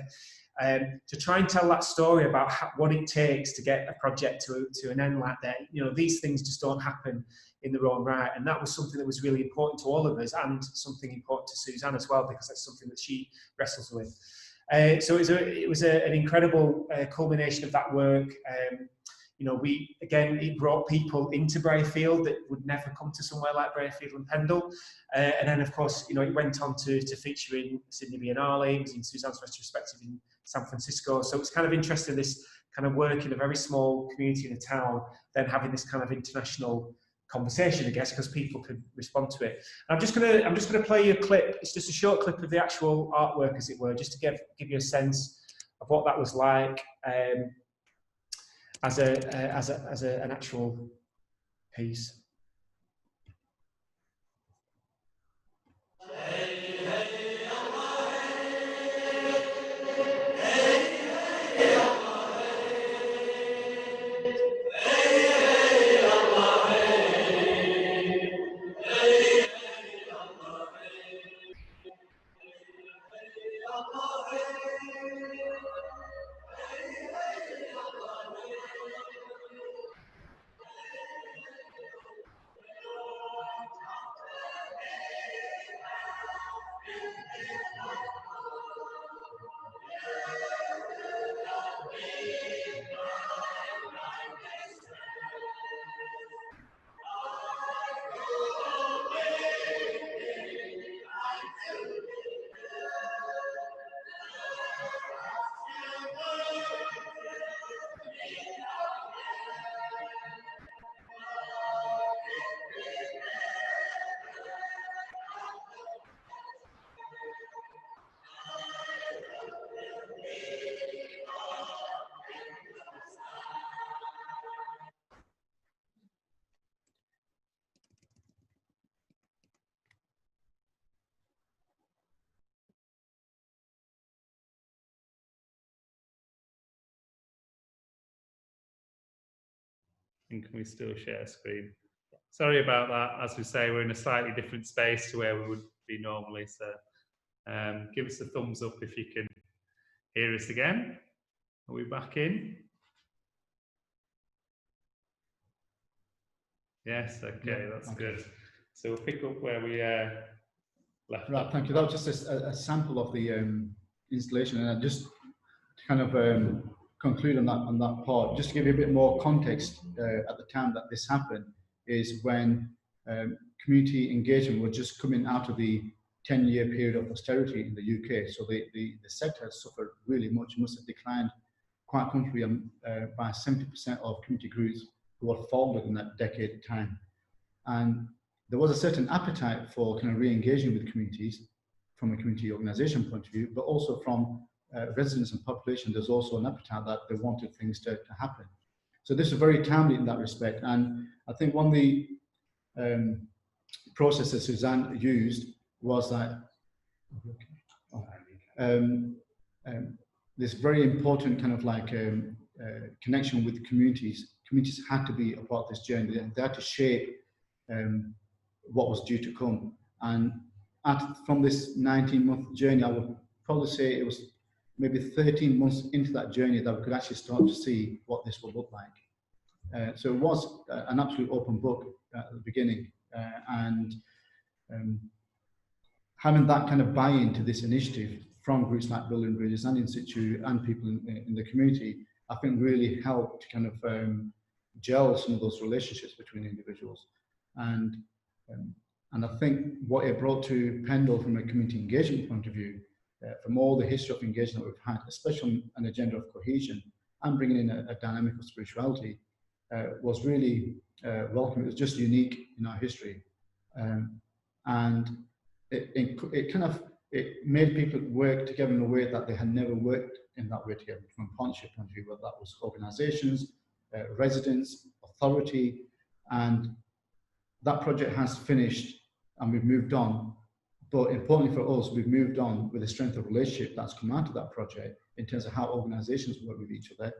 To try and tell that story about what it takes to get a project to an end like that. These things just don't happen in their own right, and that was something that was really important to all of us, and something important to Suzanne as well, because that's something that she wrestles with. So it was an incredible culmination of that work. It brought people into Brierfield that would never come to somewhere like Brierfield and Pendle. And then, of course, it went on to feature in Sydney Biennale. It was in Suzanne's retrospective in San Francisco. So it's kind of interesting, this kind of work in a very small community in a town, then having this kind of international conversation, I guess, because people could respond to it. And I'm just gonna play you a clip. It's just a short clip of the actual artwork, as it were, just to give you a sense of what that was like. As an actual piece. can we still share screen? Sorry about that. As we say, we're in a slightly different space to where we would be normally. So give us a thumbs up if you can hear us again. Are we back in? Yes, okay, that's good. So we'll pick up where we left Right, off. thank you. That was just a sample of the installation, and just to kind of conclude on that part, just to give you a bit more context, at the time that this happened is when community engagement was just coming out of the 10-year period of austerity in the UK. So the sector has suffered really much, must have declined quite comfortably by 70% of community groups who were formed in that decade of time. And there was a certain appetite for kind of re-engaging with communities from a community organisation point of view, but also from residents and population. There's also an appetite that they wanted things to happen. So this is very timely in that respect. And I think one of the processes Suzanne used was that this very important kind of like connection with communities. Communities had to be a part of this journey. They had to shape what was due to come. And from this 19-month journey, I would probably say it was maybe 13 months into that journey that we could actually start to see what this would look like. So it was an absolute open book at the beginning. And having that kind of buy-in to this initiative from groups like Building Bridges and In-Situ and people in the community, I think really helped to kind of gel some of those relationships between individuals. And I think what it brought to Pendle from a community engagement point of view, from all the history of engagement that we've had, especially on an agenda of cohesion and bringing in a dynamic of spirituality, was really welcome. It was just unique in our history. And it made people work together in a way that they had never worked in that way together from a partnership point of view, whether that was organisations, residents, authority, and that project has finished and we've moved on. But importantly for us, we've moved on with the strength of relationship that's come out of that project in terms of how organisations work with each other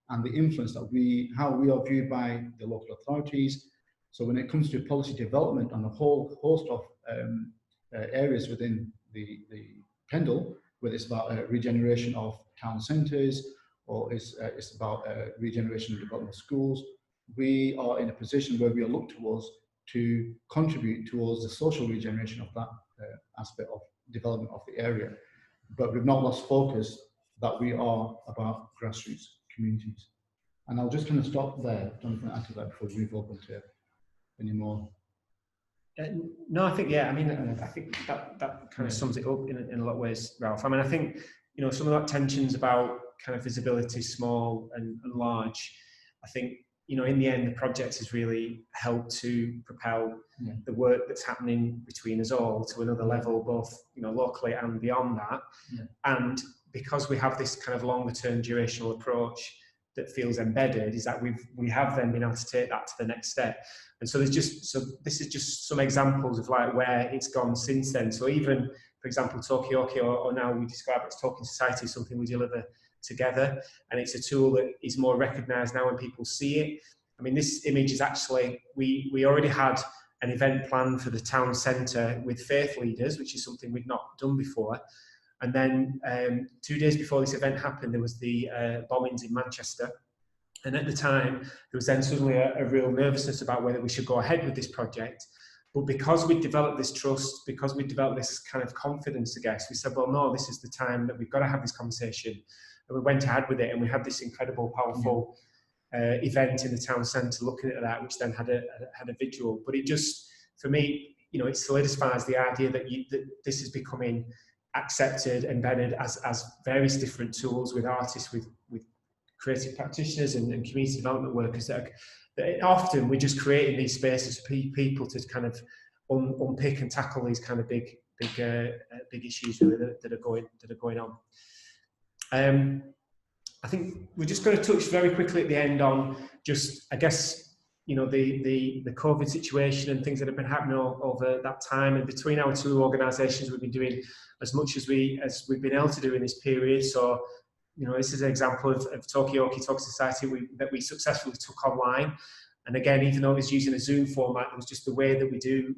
and the influence that how we are viewed by the local authorities. So when it comes to policy development on a whole host of areas within the Pendle, whether it's about regeneration of town centres or it's about regeneration and development of schools, we are in a position where we are looked towards to contribute towards the social regeneration of that aspect of development of the area. But we've not lost focus that we are about grassroots communities. And I'll just kind of stop there. Jonathan, add to that before we move on to any more. No, I think, yeah, I mean, I think that kind of sums it up in a lot of ways, Ralph. I mean, I think, you know, some of that tensions about kind of visibility, small and large, I think, you know, in the end, the project has really helped to propel the work that's happening between us all to another level, both, you know, locally and beyond that. And because we have this kind of longer term durational approach that feels embedded, is that we have then been able to take that to the next step. And so this is just some examples of like where it's gone since then. So even, for example, Talkie or now we describe it as Talking Society, is something we deliver together, and it's a tool that is more recognised now when people see it. I mean, this image is actually, we already had an event planned for the town centre with faith leaders, which is something we'd not done before. And then 2 days before this event happened, there was the bombings in Manchester. And at the time, there was then suddenly a real nervousness about whether we should go ahead with this project. But because we developed this trust, because we developed this kind of confidence, I guess, we said, well, no, this is the time that we've got to have this conversation. And we went ahead with it, and we had this incredible, powerful event in the town centre looking at that, which then had a vigil. But it just, for me, you know, it solidifies the idea that this is becoming accepted, embedded as various different tools with artists, with creative practitioners and community development workers that often we're just creating these spaces for people to kind of unpick and tackle these kind of big issues really that are going on. I think we're just going to touch very quickly at the end on just, I guess, you know, the COVID situation and things that have been happening over that time. And between our two organisations, we've been doing as much as we've been able to do in this period. So, you know, this is an example of Talkie Society that we successfully took online. And again, even though it was using a Zoom format, it was just the way that we do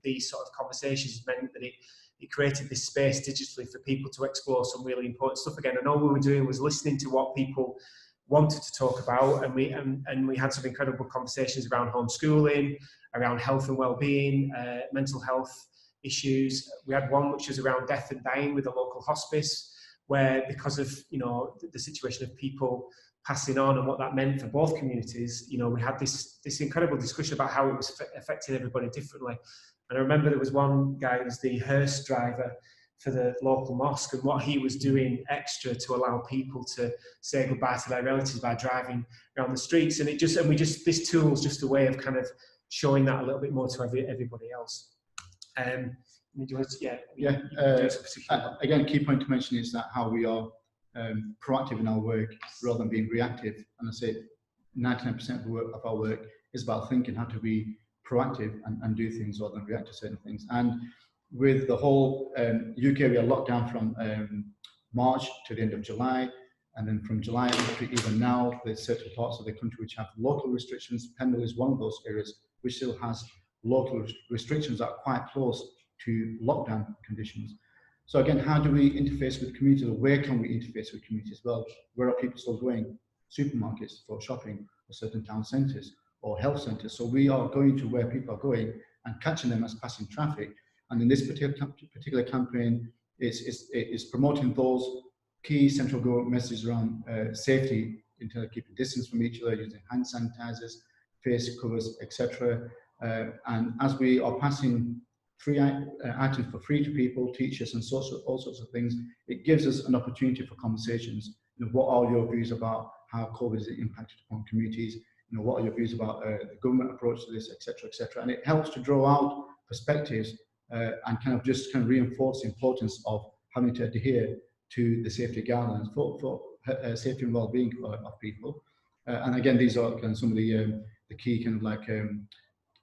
these sort of conversations meant that it created this space digitally for people to explore some really important stuff again. And all we were doing was listening to what people wanted to talk about, and we had some incredible conversations around homeschooling, around health and well-being, mental health issues. We had one which was around death and dying with a local hospice, where because of the situation of people passing on and what that meant for both communities, we had this incredible discussion about how it was affecting everybody differently. And I remember there was one guy who was the hearse driver for the local mosque, and what he was doing extra to allow people to say goodbye to their relatives by driving around the streets. And this tool is just a way of kind of showing that a little bit more to everybody else. Again, key point to mention is that how we are proactive in our work rather than being reactive. And I say 99% of our work is about thinking how to be proactive and do things rather than react to certain things. And with the whole UK, we are locked down from March to the end of July, and then from July to even now, there's certain parts of the country which have local restrictions. Pendle is one of those areas which still has local restrictions that are quite close to lockdown conditions. So again, how do we interface with communities, or where can we interface with communities? Well, where are people still going? Supermarkets for shopping, or certain town centres, or health centres. So we are going to where people are going and catching them as passing traffic. And in this particular campaign, it's promoting those key central government messages around safety, in terms of keeping distance from each other, using hand sanitizers, face covers, etc. And as we are passing free items for free to people, teachers, and all sorts of things, it gives us an opportunity for conversations. What are your views about how COVID has impacted upon communities? What are your views about the government approach to this, etc., etc. And it helps to draw out perspectives and kind of reinforce the importance of having to adhere to the safety guidelines for safety and well-being of people. And again, these are kind of some of the key kind of like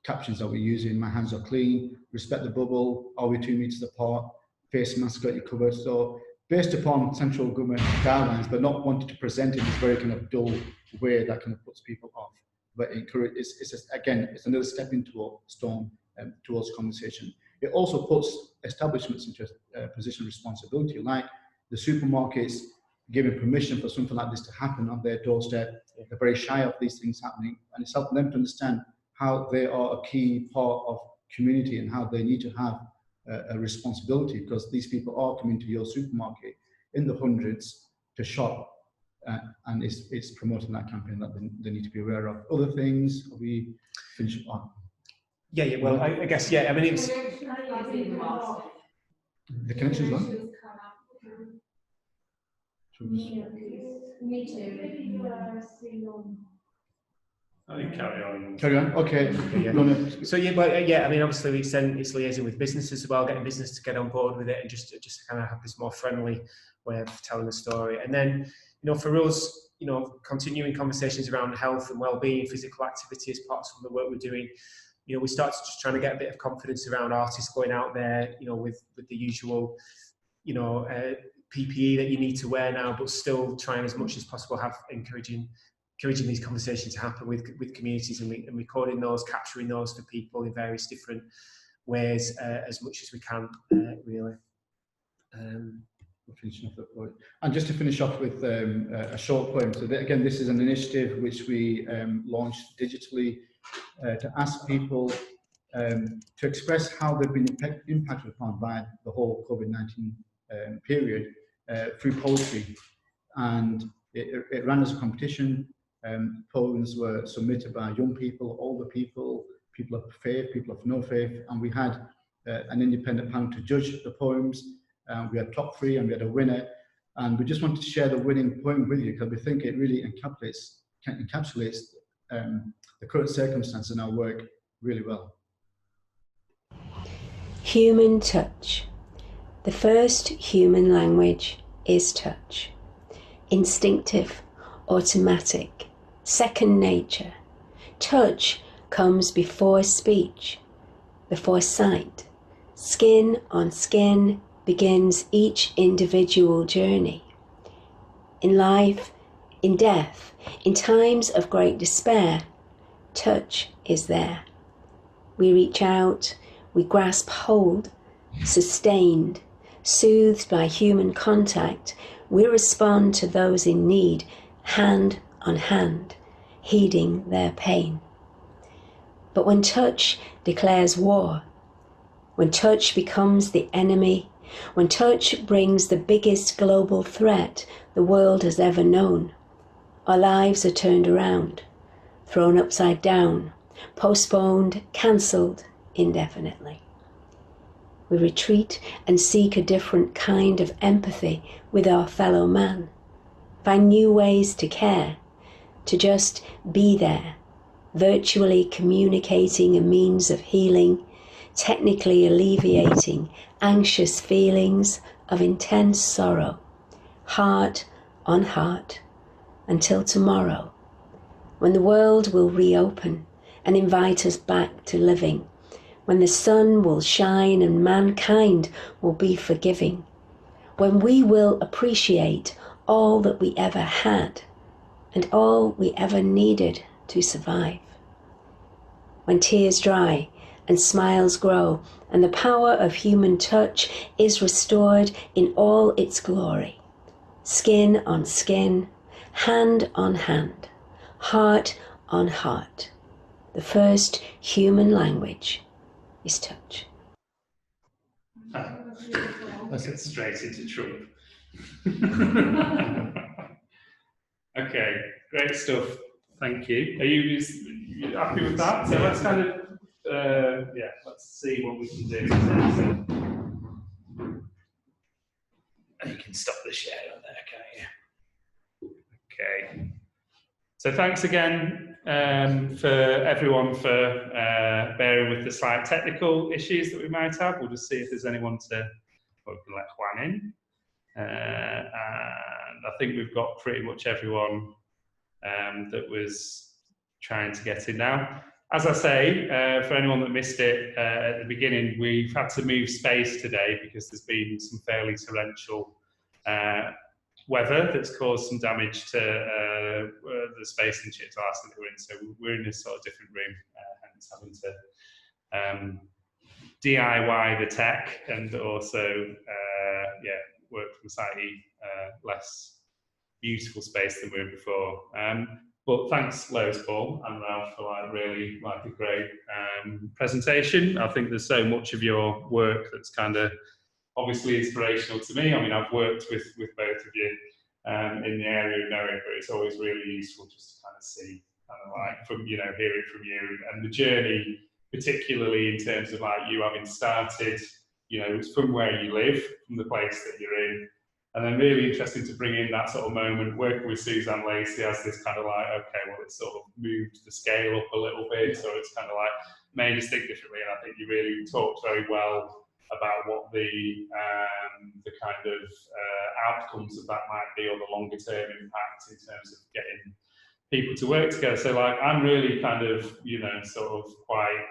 captions that we're using. My hands are clean, respect the bubble, are we 2 meters apart, face mask, got you covered. So based upon central government guidelines, but not wanting to present it in this very kind of dull way that kind of puts people off. But it's another stepping stone towards conversation. It also puts establishments into a position of responsibility, like the supermarkets giving permission for something like this to happen on their doorstep. They're very shy of these things happening, and it's helping them to understand how they are a key part of community and how they need to have a responsibility, because these people are coming to your supermarket in the hundreds to shop, and it's promoting that campaign that they need to be aware of. Other things, are we finishing on? Yeah, well, I guess, I mean, it's... The connection is on? Me too. I think carry on. Carry on. Okay. So I mean, obviously it's liaising with businesses as well, getting business to get on board with it, and just kind of have this more friendly way of telling the story. And then, for us, continuing conversations around health and well-being, physical activity as part of some of the work we're doing. We started just trying to get a bit of confidence around artists going out there, with the usual, PPE that you need to wear now, but still trying as much as possible have encouraging these conversations to happen with communities, and recording those, capturing those for people in various different ways as much as we can, really. Finishing off the point. And just to finish off with a short poem. So again, this is an initiative which we launched digitally to ask people to express how they've been impacted upon by the whole COVID-19 period through poetry. And it ran as a competition. Poems were submitted by young people, older people, people of faith, people of no faith, and we had an independent panel to judge the poems. We had top 3 and we had a winner, and we just wanted to share the winning poem with you because we think it really encapsulates the current circumstance in our work really well. Human touch. The first human language is touch. Instinctive, automatic, second nature. Touch comes before speech, before sight. Skin on skin begins each individual journey. In life, in death, in times of great despair, touch is there. We reach out, we grasp hold, sustained, soothed by human contact, we respond to those in need, hand on hand, heeding their pain. But when touch declares war, when touch becomes the enemy, when touch brings the biggest global threat the world has ever known, our lives are turned around, thrown upside down, postponed, cancelled indefinitely. We retreat and seek a different kind of empathy with our fellow man, find new ways to care, to just be there, virtually communicating a means of healing, technically alleviating anxious feelings of intense sorrow, heart on heart, until tomorrow, when the world will reopen and invite us back to living, when the sun will shine and mankind will be forgiving, when we will appreciate all that we ever had and all we ever needed to survive. When tears dry and smiles grow and the power of human touch is restored in all its glory, skin on skin, hand on hand, heart on heart, the first human language is touch. Let's get straight into Trump. Okay, great stuff. Thank you. Are you happy with that? So let's kind of, let's see what we can do. You can stop the share on there, can't you? Okay. So thanks again for everyone for bearing with the slight technical issues that we might have. We'll just see if there's anyone to let Juan in. And I think we've got pretty much everyone that was trying to get in now. As I say, for anyone that missed it at the beginning, we've had to move space today because there's been some fairly torrential weather that's caused some damage to the space in Cittadellarte that we're in. So we're in a sort of different room, hence having to DIY the tech and also work from a slightly less beautiful space than we were before. But thanks loads, Paul and Ralph, for a great presentation. I think there's so much of your work that's kind of obviously inspirational to me. I mean, I've worked with both of you in the area of knowing, but it's always really useful just to kind of see, hear it from you and the journey, particularly in terms of you having started, from where you live, from the place that you're in. And then really interesting to bring in that sort of moment, working with Suzanne Lacy as this kind of it's sort of moved the scale up a little bit, so it's kind of made us think differently. And I think you really talked very well about what the kind of outcomes of that might be, or the longer term impact in terms of getting people to work together. So I'm really kind of, sort of quite,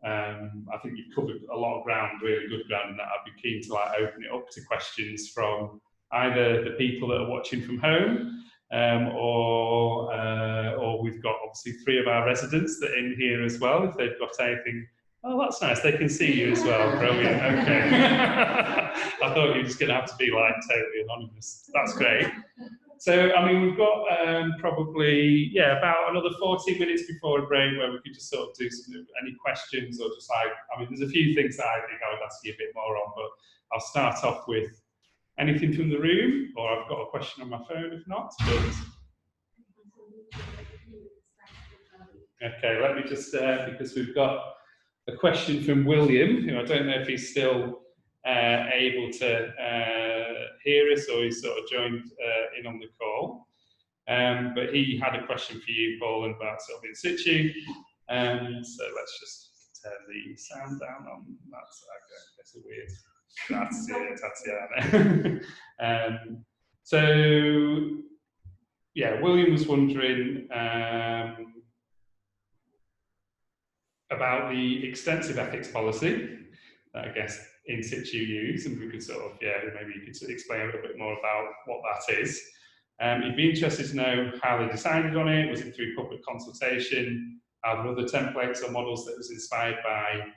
I think you've covered a lot of ground, really good ground, and that I'd be keen to open it up to questions from either the people that are watching from home, or we've got obviously 3 of our residents that are in here as well, if they've got anything. Oh, that's nice, they can see you as well, brilliant, okay. I thought you were just going to have to be totally anonymous. That's great. So, I mean, we've got probably, about another 40 minutes before a break where we could just sort of do any questions or just I mean, there's a few things that I think I would ask you a bit more on, but I'll start off with anything from the room, or I've got a question on my phone if not. But... Okay, let me just, because we've got a question from William, who I don't know if he's still able to hear us, or he's sort of joined in on the call. But he had a question for you, Paul, about sort of in situ. So let's just turn the sound down on that side. That's a weird. That's it. So William was wondering about the extensive ethics policy that I guess In-Situ use, and we could sort of, maybe you could explain a little bit more about what that is. You'd be interested to know how they decided on it. Was it through public consultation? Are there other templates or models that was inspired by?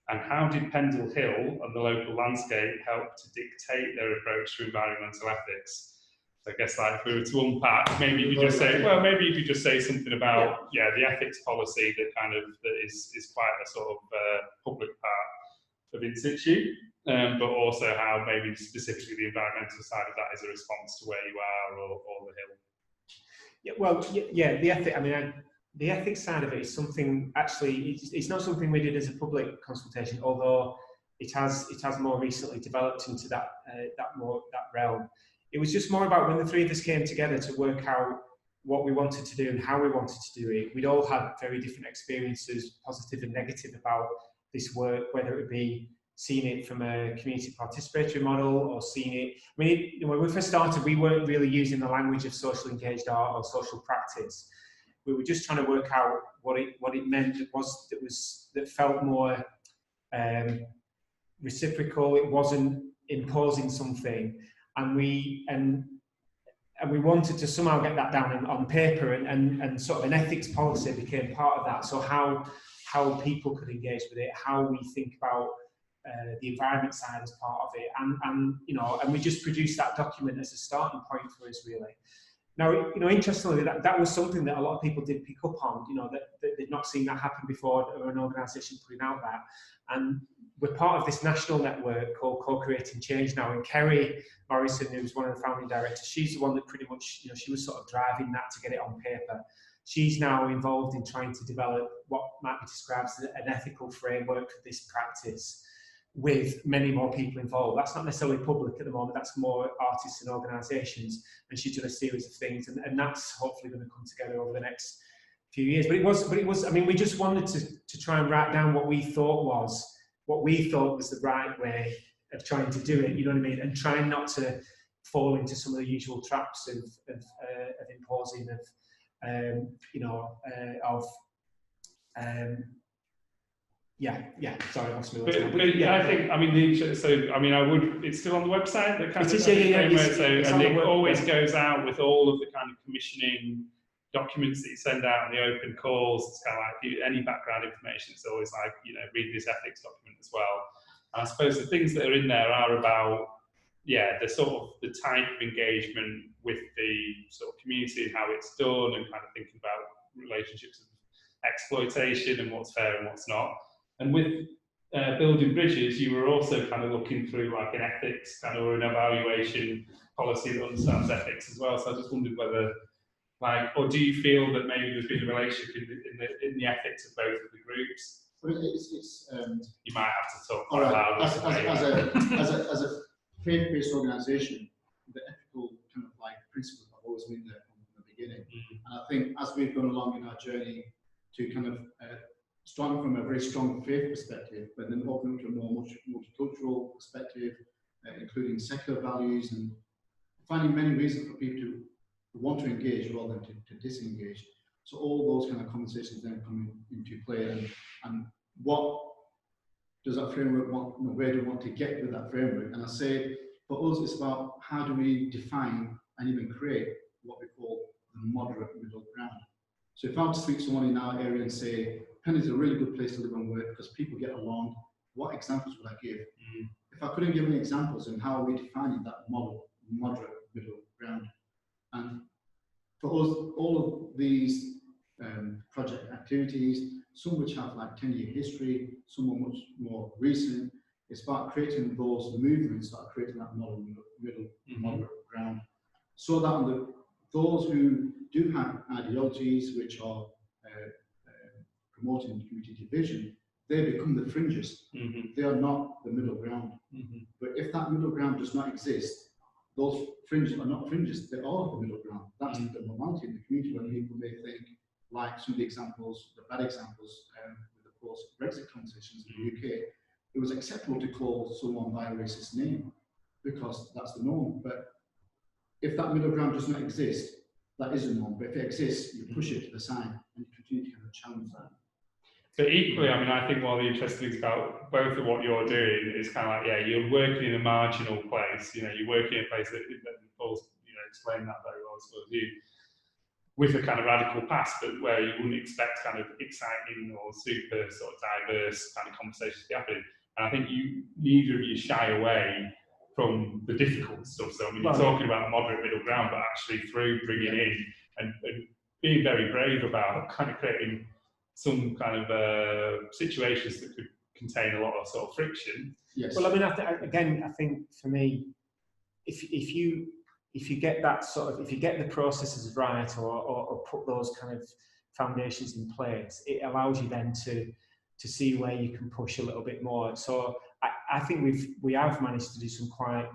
And how did Pendle Hill and the local landscape help to dictate their approach to environmental ethics? So I guess, like, if we were to unpack, maybe you could just say, well, maybe you could just say something about, yeah, the ethics policy that is quite a sort of public part of In-Situ, but also how maybe specifically the environmental side of that is a response to where you are or the hill. Yeah, well, yeah, the ethic. I mean, the ethics side of it is something, actually, it's not something we did as a public consultation, although it has more recently developed into that realm. It was just more about when the three of us came together to work out what we wanted to do and how we wanted to do it. We'd all had very different experiences, positive and negative, about this work, whether it be seeing it from a community participatory model or seeing it. I mean, when we first started, we weren't really using the language of social engaged art or social practice. We were just trying to work out what it meant that felt more reciprocal. It wasn't imposing something, and we wanted to somehow get that down on paper, and sort of an ethics policy became part of that. So how people could engage with it, how we think about the environment side as part of it, and we just produced that document as a starting point for us, really. Now, interestingly, that was something that a lot of people did pick up on, that they'd not seen that happen before, or an organisation putting out that. And we're part of this national network called Co-Creating Change now. And Kerry Morrison, who's one of the founding directors, she's the one that pretty much, she was sort of driving that to get it on paper. She's now involved in trying to develop what might be described as an ethical framework for this practice, with many more people involved. That's not necessarily public at the moment, that's more artists and organisations, and she's done a series of things, and that's hopefully going to come together over the next few years. But it was, I mean, we just wanted to try and write down what we thought was the right way of trying to do it, you know what I mean, and trying not to fall into some of the usual traps of imposing, sorry, I lost my words. I think, I mean, it's still on the website, the kind of and it always goes out with all of the kind of commissioning documents that you send out and the open calls. It's kind of like any background information, it's always like, read this ethics document as well. And I suppose the things that are in there are about, the sort of the type of engagement with the sort of community and how it's done, and kind of thinking about relationships of exploitation and what's fair and what's not. And with building bridges, you were also kind of looking through like an ethics kind of, or an evaluation policy that understands ethics as well. So I just wondered whether, or do you feel that maybe there's been a relationship in the ethics of both of the groups? You might have to talk quite loud. As a faith-based organisation, the ethical kind of principles have always been there from the beginning. And I think as we've gone along in our journey to kind of starting from a very strong faith perspective, but then open up to a more multicultural perspective, including secular values, and finding many reasons for people to want to engage rather than to disengage. So all those kind of conversations then come into play, and what does that framework want, where do we want to get with that framework? And I say, for us, it's about how do we define and even create what we call the moderate middle ground. So if I were to speak to someone in our area and say, Pendle is a really good place to live and work because people get along, what examples would I give? If I couldn't give any examples, then how are we defining that moderate middle ground? And for us, all of these project activities, some which have 10-year history, some are much more recent, it's about creating those movements that are creating that moderate ground, so that those who do have ideologies which are promoting community division, they become the fringes. They are not the middle ground. But if that middle ground does not exist, those fringes are not fringes, they are the middle ground. That's the normality in the community, where people may think, like some of the examples, the bad examples, with the post-Brexit conversations in the UK, it was acceptable to call someone by a racist name because that's the norm. But if that middle ground does not exist, that is a norm. But if it exists, you push it to the side and you continue to kind of challenge that. But equally, I mean, I think one of the interesting things about both of what you're doing is kind of like, you're working in a marginal place. You're working in a place that Paul's, explained that very well sort of you with a kind of radical past, but where you wouldn't expect kind of exciting or super sort of diverse kind of conversations to be happening. And I think neither of you shy away from the difficult stuff. So I mean, you're talking about moderate middle ground, but actually through bringing in and being very brave about kind of creating some kind of situations that could contain a lot of sort of friction. Yes. Well, I mean, I think for me, if you get that sort of, if you get the processes right or put those kind of foundations in place, it allows you then to see where you can push a little bit more. So I think we have managed to do some quite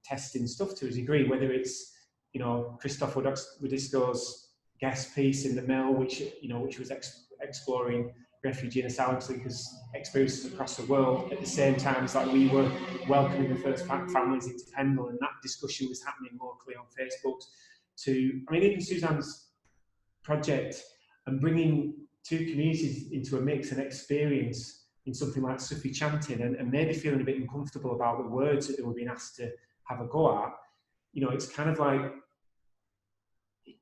testing stuff to a degree, whether it's, you know, Krzysztof Wodiczko's guest piece in the Mill, which was exploring refugee and asylum seekers' experiences across the world at the same time as like we were welcoming the first families into Pendle, and that discussion was happening locally on Facebook. I mean, even Suzanne's project and bringing two communities into a mix and experience in something like Sufi chanting, and maybe feeling a bit uncomfortable about the words that they were being asked to have a go at. You know, it's kind of like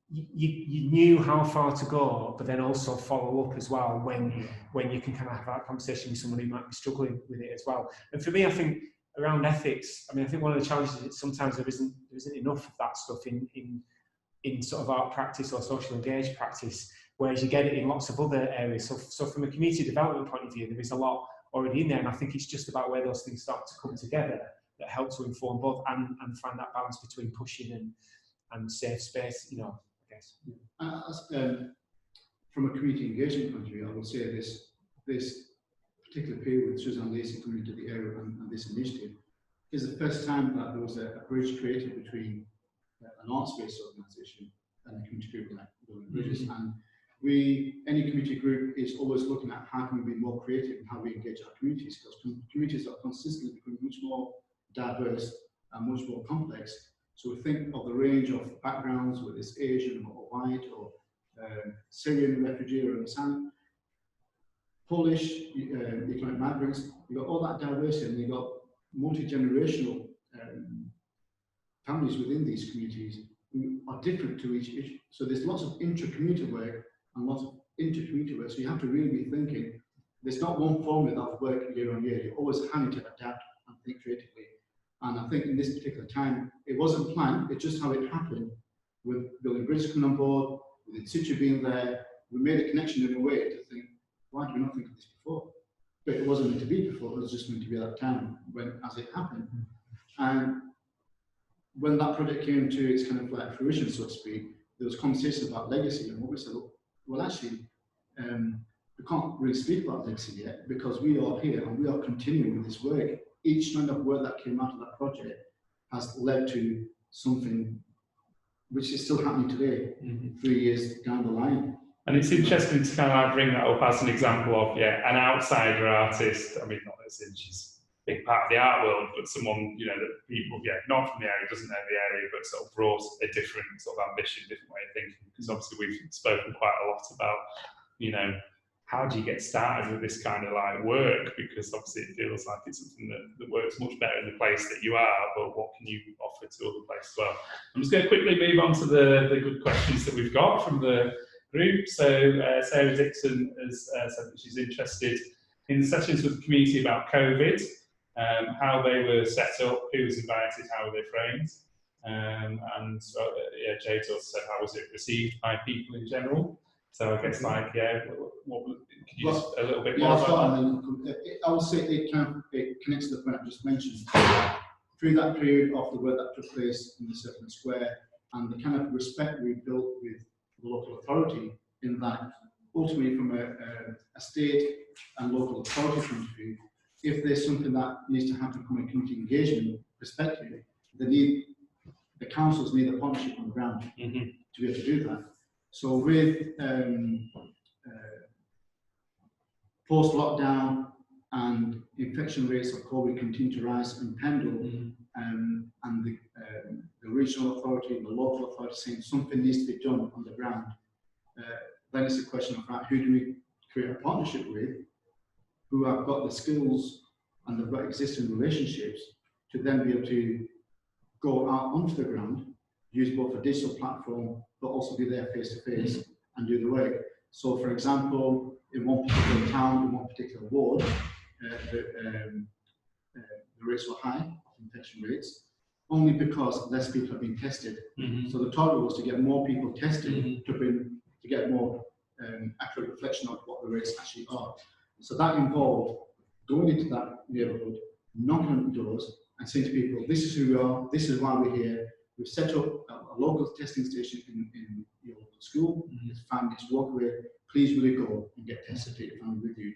you knew how far to go, but then also follow up as well when you can kind of have that conversation with someone who might be struggling with it as well. And for me, I think around ethics, I mean, I think one of the challenges is sometimes there isn't enough of that stuff in sort of art practice or social engaged practice, whereas you get it in lots of other areas. So from a community development point of view, there is a lot already in there, and I think it's just about where those things start to come together that help to inform both and find that balance between pushing and safe space, you know, I guess. From a community engagement point of view, I would say this particular period with Suzanne and Lacy coming into the area and this initiative is the first time that there was a bridge created between an arts-based organisation and a community group like Building Bridges. And any community group is always looking at how can we be more creative and how we engage our communities, because communities are consistently becoming much more diverse and much more complex. So we think of the range of backgrounds, whether it's Asian or white or Syrian refugee or asylum, Polish, economic migrants. You've got all that diversity, and you've got multi-generational families within these communities who are different to each. So there's lots of intra-community work and lots of inter-community work. So you have to really be thinking, there's not one formula that will work year on year. You're always having to adapt and think creatively. And I think in this particular time, it wasn't planned, it's just how it happened with Building Bridges coming on board, with In-Situ being there. We made a connection in a way to think, why did we not think of this before? But it wasn't meant to be before, it was just meant to be at that time as it happened. And when that project came to its kind of like fruition, so to speak, there was conversation about legacy, and what we said, well, actually, we can't really speak about legacy yet because we are here and we are continuing with this work. Each strand of work that came out of that project has led to something which is still happening today, 3 years down the line. And it's interesting to kind of bring that up as an example of, an outsider artist. I mean, not as in she's a big part of the art world, but someone, you know, that people, not from the area, doesn't know the area, but sort of brought a different sort of ambition, different way of thinking. Because obviously we've spoken quite a lot about, you know, how do you get started with this kind of like work? Because obviously it feels like it's something that works much better in the place that you are, but what can you offer to other places as well? I'm just going to quickly move on to the good questions that we've got from the group. So Sarah Dixon has said that she's interested in the sessions with the community about COVID, how they were set up, who was invited, how were they framed, and Jade also said how was it received by people in general. So I guess like could you just a little bit more about that? I would say it connects to the point I just mentioned. Through that period of the work that took place in the Circular Square and the kind of respect we built with the local authority, in that ultimately from a state and local authority point of view, if there's something that needs to happen from a community engagement perspective, the councils need a partnership on the ground to be able to do that. So with post-lockdown and infection rates of COVID continue to rise in Pendle, and the regional authority and the local authority saying something needs to be done on the ground, then it's a question of who do we create a partnership with, who have got the skills and the existing relationships to then be able to go out onto the ground, use both a digital platform, but also be there face to face and do the work. So, for example, in one particular town, in one particular ward, the rates were high, infection rates, only because less people have been tested. So the target was to get more people tested to get more accurate reflection of what the rates actually are. So that involved going into that neighbourhood, knocking on the doors, and saying to people, "This is who we are. This is why we're here. We've set up a local testing station in your local school. It's 5 minutes walk away. Please really go and get tested. Take your family with you."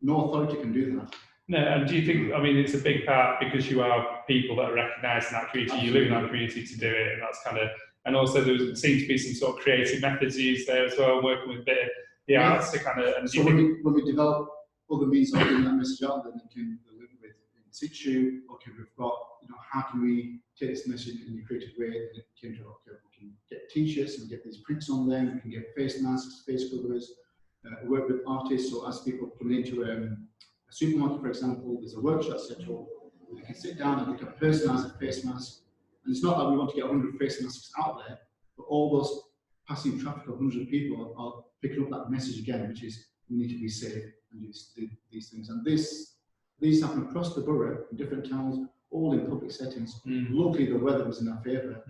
No authority can do that. No, and do you think, I mean, it's a big part because you are people that are recognised in that community, you live in that community to do it, and that's kind of, and also there seems to be some sort of creative methods used there as well, working with a bit of the arts to kind of, and so when we develop other means of getting that message out, then we can live with In-Situ. Okay, we've got, how can we take this message in a creative way? And it came to, okay, we can get t-shirts and get these prints on them, we can get face masks, face covers, work with artists, so as people come into a supermarket, for example, there's a workshop set up, they can sit down and they can personalise a face mask. And it's not that we want to get 100 face masks out there, but all those passing traffic of 100 people are picking up that message again, which is we need to be safe and do these things. And these happen across the borough, in different towns, all in public settings. Luckily, the weather was in our favour,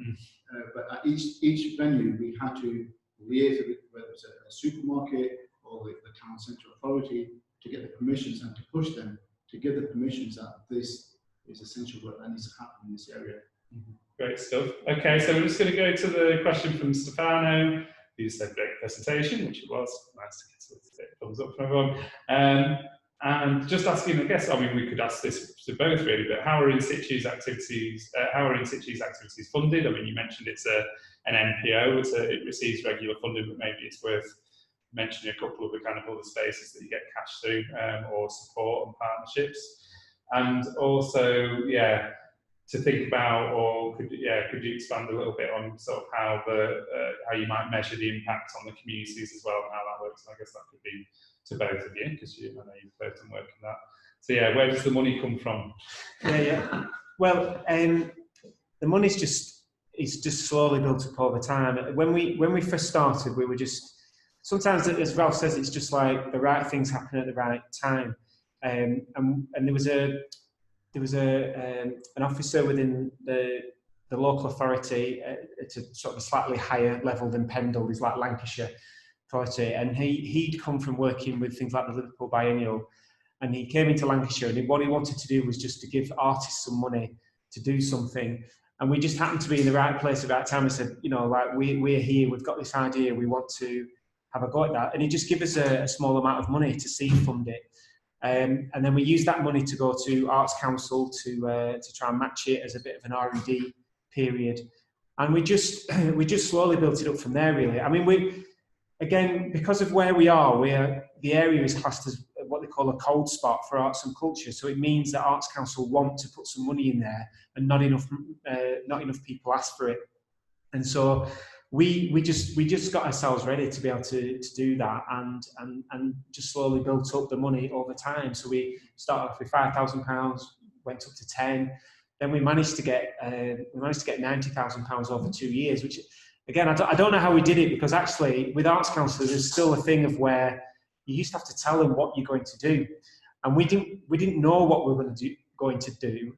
but at each venue, we had to liaise with whether it was a supermarket or the town centre authority to get the permissions and to push them to give the permissions that this is essential work that needs to happen in this area. Great stuff. Okay, so we're just going to go to the question from Stefano, who said great presentation, which it was. Nice to get a thumbs up from everyone. And just asking, I guess, I mean, we could ask this to both really, but how are In-Situ's activities? Funded? I mean, you mentioned it's an NPO, it receives regular funding, but maybe it's worth mentioning a couple of the kind of other spaces that you get cash through or support and partnerships. And also, to think about, or could you expand a little bit on sort of how you might measure the impact on the communities as well, and how that works? And I guess that could be to both of you, because I know you've both done work in that. So where does the money come from? Well, the money's just slowly built up over time. When we first started, we were just, sometimes, as Ralph says, it's just like the right things happen at the right time. And there was an officer within the local authority at a sort of a slightly higher level than Pendle, is like Lancashire authority, and he'd come from working with things like the Liverpool Biennial, and he came into Lancashire, and what he wanted to do was just to give artists some money to do something. And we just happened to be in the right place at the right time. We said, like, we're here, we've got this idea, we want to have a go at that. And he just gave us a small amount of money to seed fund it. And then we used that money to go to Arts Council to try and match it as a bit of an R&D period. And we just slowly built it up from there, really. I mean, again, because of where we are, the area is classed as what they call a cold spot for arts and culture. So it means that Arts Council want to put some money in there, and not enough people ask for it. And so we just got ourselves ready to be able to do that, and just slowly built up the money over time. So we started off with £5,000, went up to 10. Then we managed to get £90,000 over 2 years, which, again, I don't know how we did it, because actually with Arts Council there's still a thing of where you used to have to tell them what you're going to do, and we didn't know what we were going to do.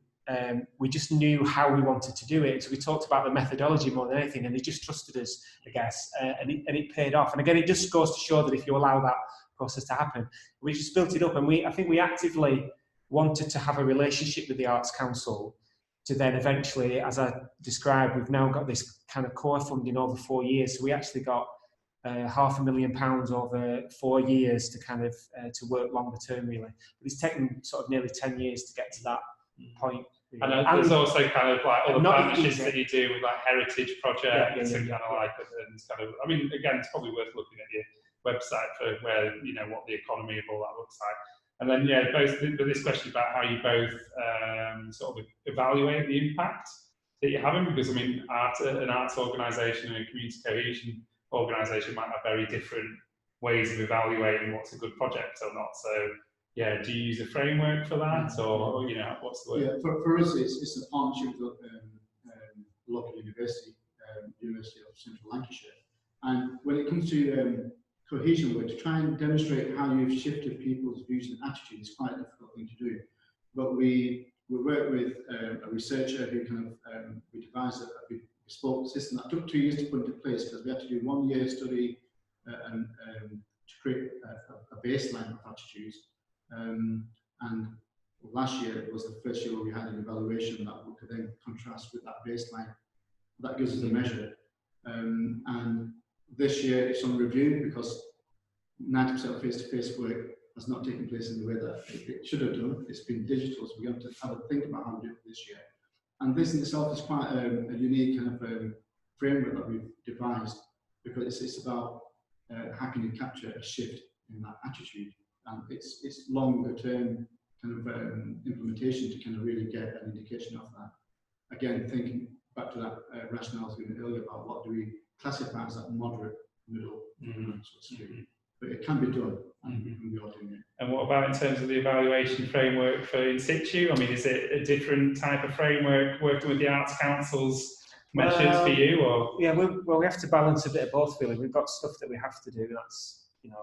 We just knew how we wanted to do it, so we talked about the methodology more than anything, and they just trusted us, I guess, and it paid off. And again, it just goes to show that if you allow that process to happen, we just built it up, and I think we actively wanted to have a relationship with the Arts Council to then eventually, as I described, we've now got this kind of core funding over 4 years. So we actually got £500,000 over 4 years to kind of to work longer term, really. But it's taken sort of nearly 10 years to get to that point. And there's also kind of like other partnerships that you do with like heritage projects and kind of like, and kind of, I mean, again, it's probably worth looking at your website for where, what the economy of all that looks like. And then, both this question about how you both sort of evaluate the impact that you're having, because I mean, an arts organisation and a community cohesion organisation might have very different ways of evaluating what's a good project or not. So, do you use a framework for that, or what's the word? Yeah, for us, it's a partnership with local universities. University, University of Central Lancashire. And when it comes to cohesion work, to try and demonstrate how you've shifted people's views and attitudes is quite a difficult thing to do. But we worked with a researcher who kind of, we devised a bespoke system that took 2 years to put into place, because we had to do 1 year study and to create a baseline of attitudes. And last year was the first year where we had an evaluation that we could then contrast with that baseline. That gives us a measure. And this year it's on review because 90% of face-to-face work has not taken place in the way that it should have done. It's been digital, so we have to have a think about how to do it this year. And this in itself is quite a unique kind of framework that we've devised, because it's about how can you capture a shift in that attitude. And it's longer term kind of implementation to kind of really get an indication of that. Again, thinking back to that rationale I was given earlier about what do we classify as that moderate middle, so to speak. But it can be done, and we are doing it. And what about in terms of the evaluation framework for In-Situ? I mean, is it a different type of framework working with the Arts Council's measures for you? Or? Yeah, well, we have to balance a bit of both, really. We've got stuff that we have to do. That's, you know,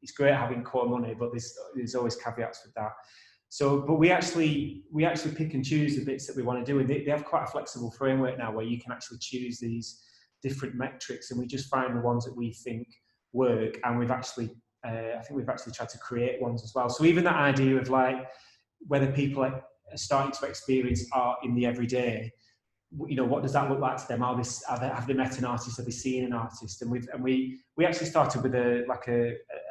it's great having core money, but there's always caveats with that. So, but we actually pick and choose the bits that we want to do. And they have quite a flexible framework now where you can actually choose these different metrics, and we just find the ones that we think work. And we've actually, I think we've actually tried to create ones as well. So even that idea of like whether people are starting to experience art in the everyday, you know, what does that look like to them? Have they met an artist? Have they seen an artist? And we actually started with a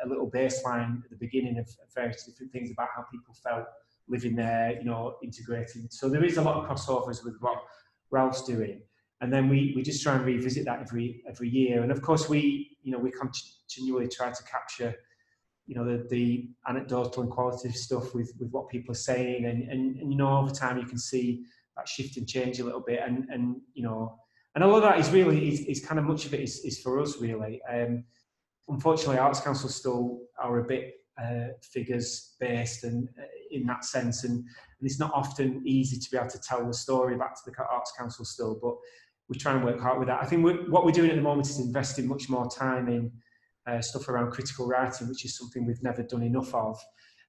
little baseline at the beginning of various different things about how people felt living there, you know, integrating. So there is a lot of crossovers with what Ralph's doing, and then we just try and revisit that every year. And of course we continually try to capture, you know, the anecdotal and qualitative stuff with what people are saying, and you know, over time you can see that shift and change a little bit, and you know, and all of that is really is kind of much of it is for us really. Unfortunately, Arts Council still are a bit figures based, and in that sense, and it's not often easy to be able to tell the story back to the Arts Council still, but we try and work hard with that. I think what we're doing at the moment is investing much more time in stuff around critical writing, which is something we've never done enough of.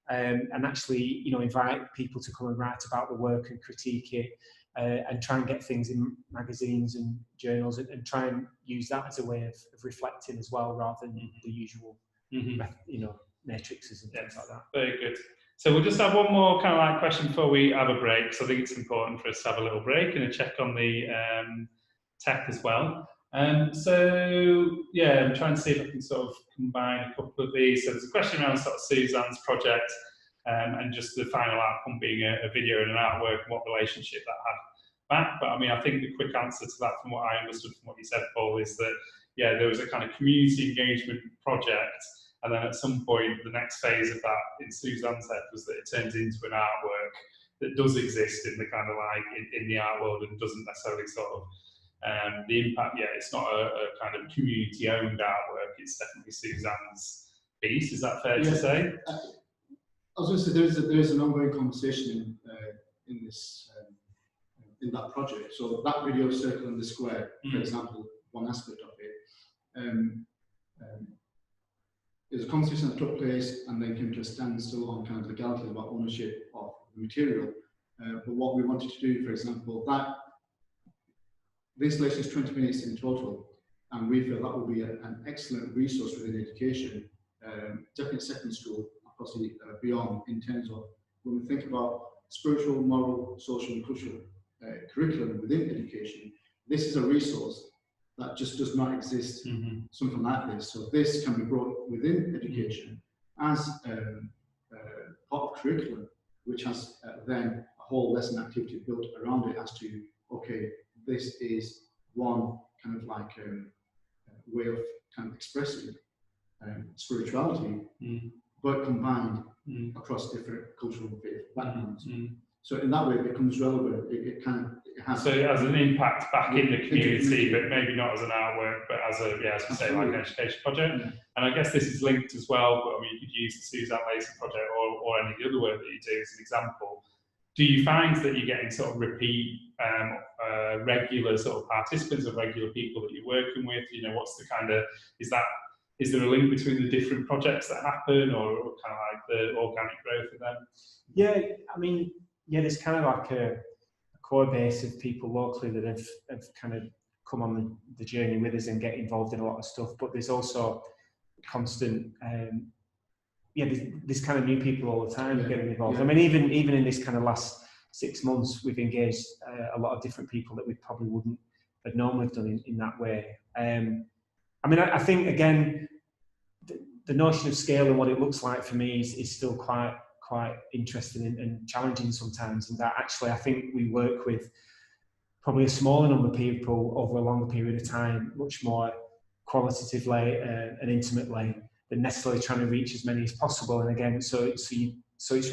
And actually, you know, invite people to come and write about the work and critique it, and try and get things in magazines and journals, and try and use that as a way of reflecting as well, rather than the usual, you know, matrices and things like that. Very good. So we'll just have one more kind of like question before we have a break. So I think it's important for us to have a little break and a check on the tech as well. So yeah, I'm trying to see if I can sort of combine a couple of these. So there's a question around sort of Suzanne's project, and just the final outcome being a video and an artwork, and what relationship that had back. But I mean, I think the quick answer to that, from what I understood from what you said, Paul, is that yeah, there was a kind of community engagement project, and then at some point the next phase of that in Suzanne's head was that it turns into an artwork that does exist in the kind of like in the art world, and doesn't necessarily sort of the impact, yeah, it's not a kind of community-owned artwork, it's definitely Suzanne's piece. Is that fair to say? I was going to say there is an ongoing conversation in this in that project. So that video circle in the square, for example, one aspect of it, is a conversation that took place and then came to a standstill on kind of legality about ownership of the material. But what we wanted to do, for example, the installation is 20 minutes in total, and we feel that will be an excellent resource within education, definitely secondary school, possibly beyond, in terms of when we think about spiritual, moral, social and cultural curriculum within education. This is a resource that just does not exist, something like this. So this can be brought within education as part of curriculum, which has then a whole lesson activity built around it as to, okay, this is one kind of like way of kind of expressing spirituality, but combined across different cultural backgrounds. So in that way, it becomes relevant. It has. So it has an impact back in the community, but maybe not as an artwork, but as a, yeah, as we say, like an education project. And I guess this is linked as well. But I mean, you could use the Suzanne Lacy project or any of the other work that you do as an example, do you find that you're getting sort of repeat regular sort of participants or regular people that you're working with? You know, what's the kind of, is there a link between the different projects that happen, or kind of like the organic growth of them? Yeah, I mean, yeah, there's kind of like a core base of people locally that have kind of come on the journey with us and get involved in a lot of stuff, but there's also constant, there's kind of new people all the time getting involved. I mean, even in this kind of last 6 months, we've engaged a lot of different people that we probably wouldn't have normally done in that way. I mean, I think, again, the notion of scale and what it looks like for me is still quite interesting and challenging sometimes, and that actually I think we work with probably a smaller number of people over a longer period of time, much more qualitatively and intimately than necessarily trying to reach as many as possible. And again, so it's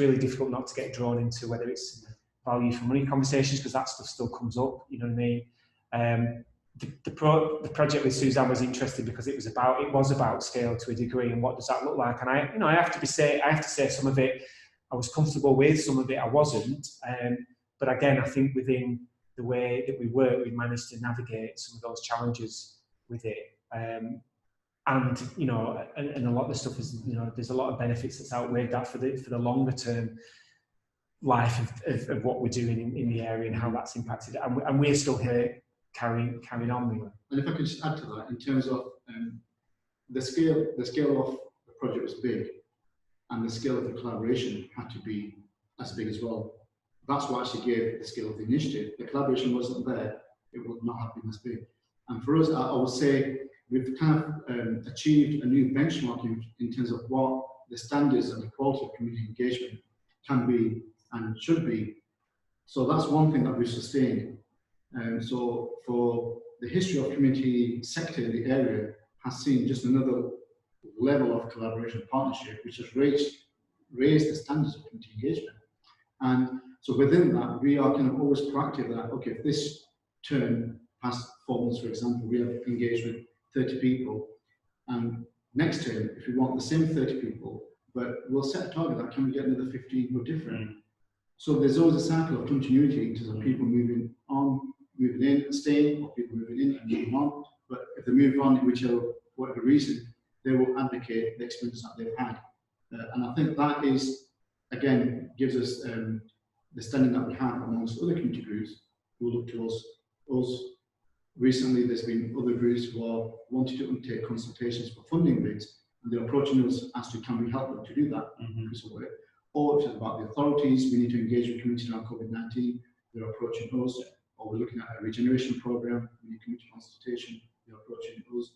really difficult not to get drawn into whether it's value for money conversations, because that stuff still comes up, you know what I mean? The project with Suzanne was interesting because it was about scale to a degree, and what does that look like? And I have to say some of it I was comfortable with, some of it I wasn't. But again, I think within the way that we work, we managed to navigate some of those challenges with it. And you know, and a lot of the stuff is, you know, there's a lot of benefits that's outweighed that for the longer term life of what we're doing in the area and how that's impacted it. And we're still here carrying on really. And if I could just add to that, in terms of the scale of the project was big, and the scale of the collaboration had to be as big as well. That's what actually gave the scale of the initiative. The collaboration wasn't there, it would not have been as big. And for us, I would say we've kind of achieved a new benchmark in terms of what the standards and the quality of community engagement can be and should be. So that's one thing that we've sustained. So for the history of community sector in the area has seen just another level of collaboration and partnership, which has raised the standards of community engagement. And so within that, we are kind of always proactive that, okay, if this term past 4 months, for example, we have engaged with 30 people, and next term, if we want the same 30 people, but we'll set a target that can we get another 15 who are different. So there's always a cycle of continuity in terms of people moving on, moving in, staying, or people moving in and moving on. But if they move on, whatever reason, they will advocate the experience that they've had. And I think that is, again, gives us the standing that we have amongst other community groups who look to us. Recently, there's been other groups who are wanting to undertake consultations for funding bids, and they're approaching us as to can we help them to do that piece of work. Or if it's about the authorities, we need to engage with communities around COVID-19, they're approaching us. Or we're looking at a regeneration program, we need community consultation, they're approaching us.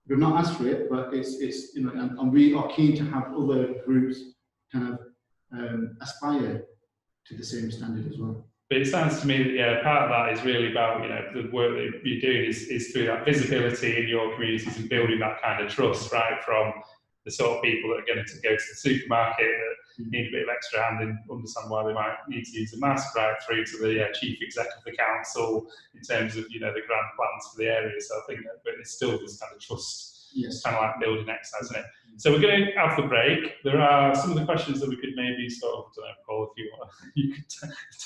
We've not asked for it, but it's you know, and we are keen to have other groups kind of aspire to the same standard as well. But it sounds to me that, yeah, part of that is really about, you know, the work that you're doing is through that visibility in your communities and building that kind of trust, right, from the sort of people that are going to go to the supermarket that need a bit of extra hand and understand why they might need to use a mask, right, through to the chief exec of the council in terms of, you know, the grand plans for the area. So I think that, but it's still this kind of trust, kind of like building exercise, isn't it? So we're going to have the break. There are some of the questions that we could maybe sort of, I don't know, Paul, if you want, you could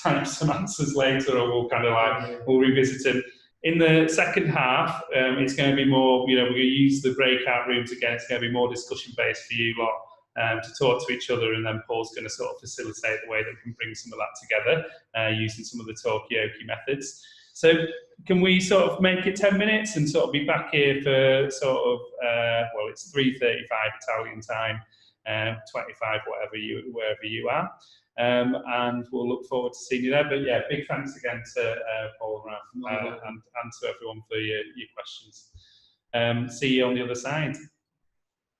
type some answers later, or we'll kind of like, we'll revisit them. In the second half, it's going to be more, you know, we're going to use the breakout rooms again. It's going to be more discussion based for you lot to talk to each other, and then Paul's going to sort of facilitate the way that we can bring some of that together using some of the talkie-okey methods. So can we sort of make it 10 minutes and sort of be back here for sort of, well, it's 3:35 Italian time, 25 wherever you are. And we'll look forward to seeing you there. But yeah, big thanks again to Paul and Rauf and to everyone for your questions. See you on the other side.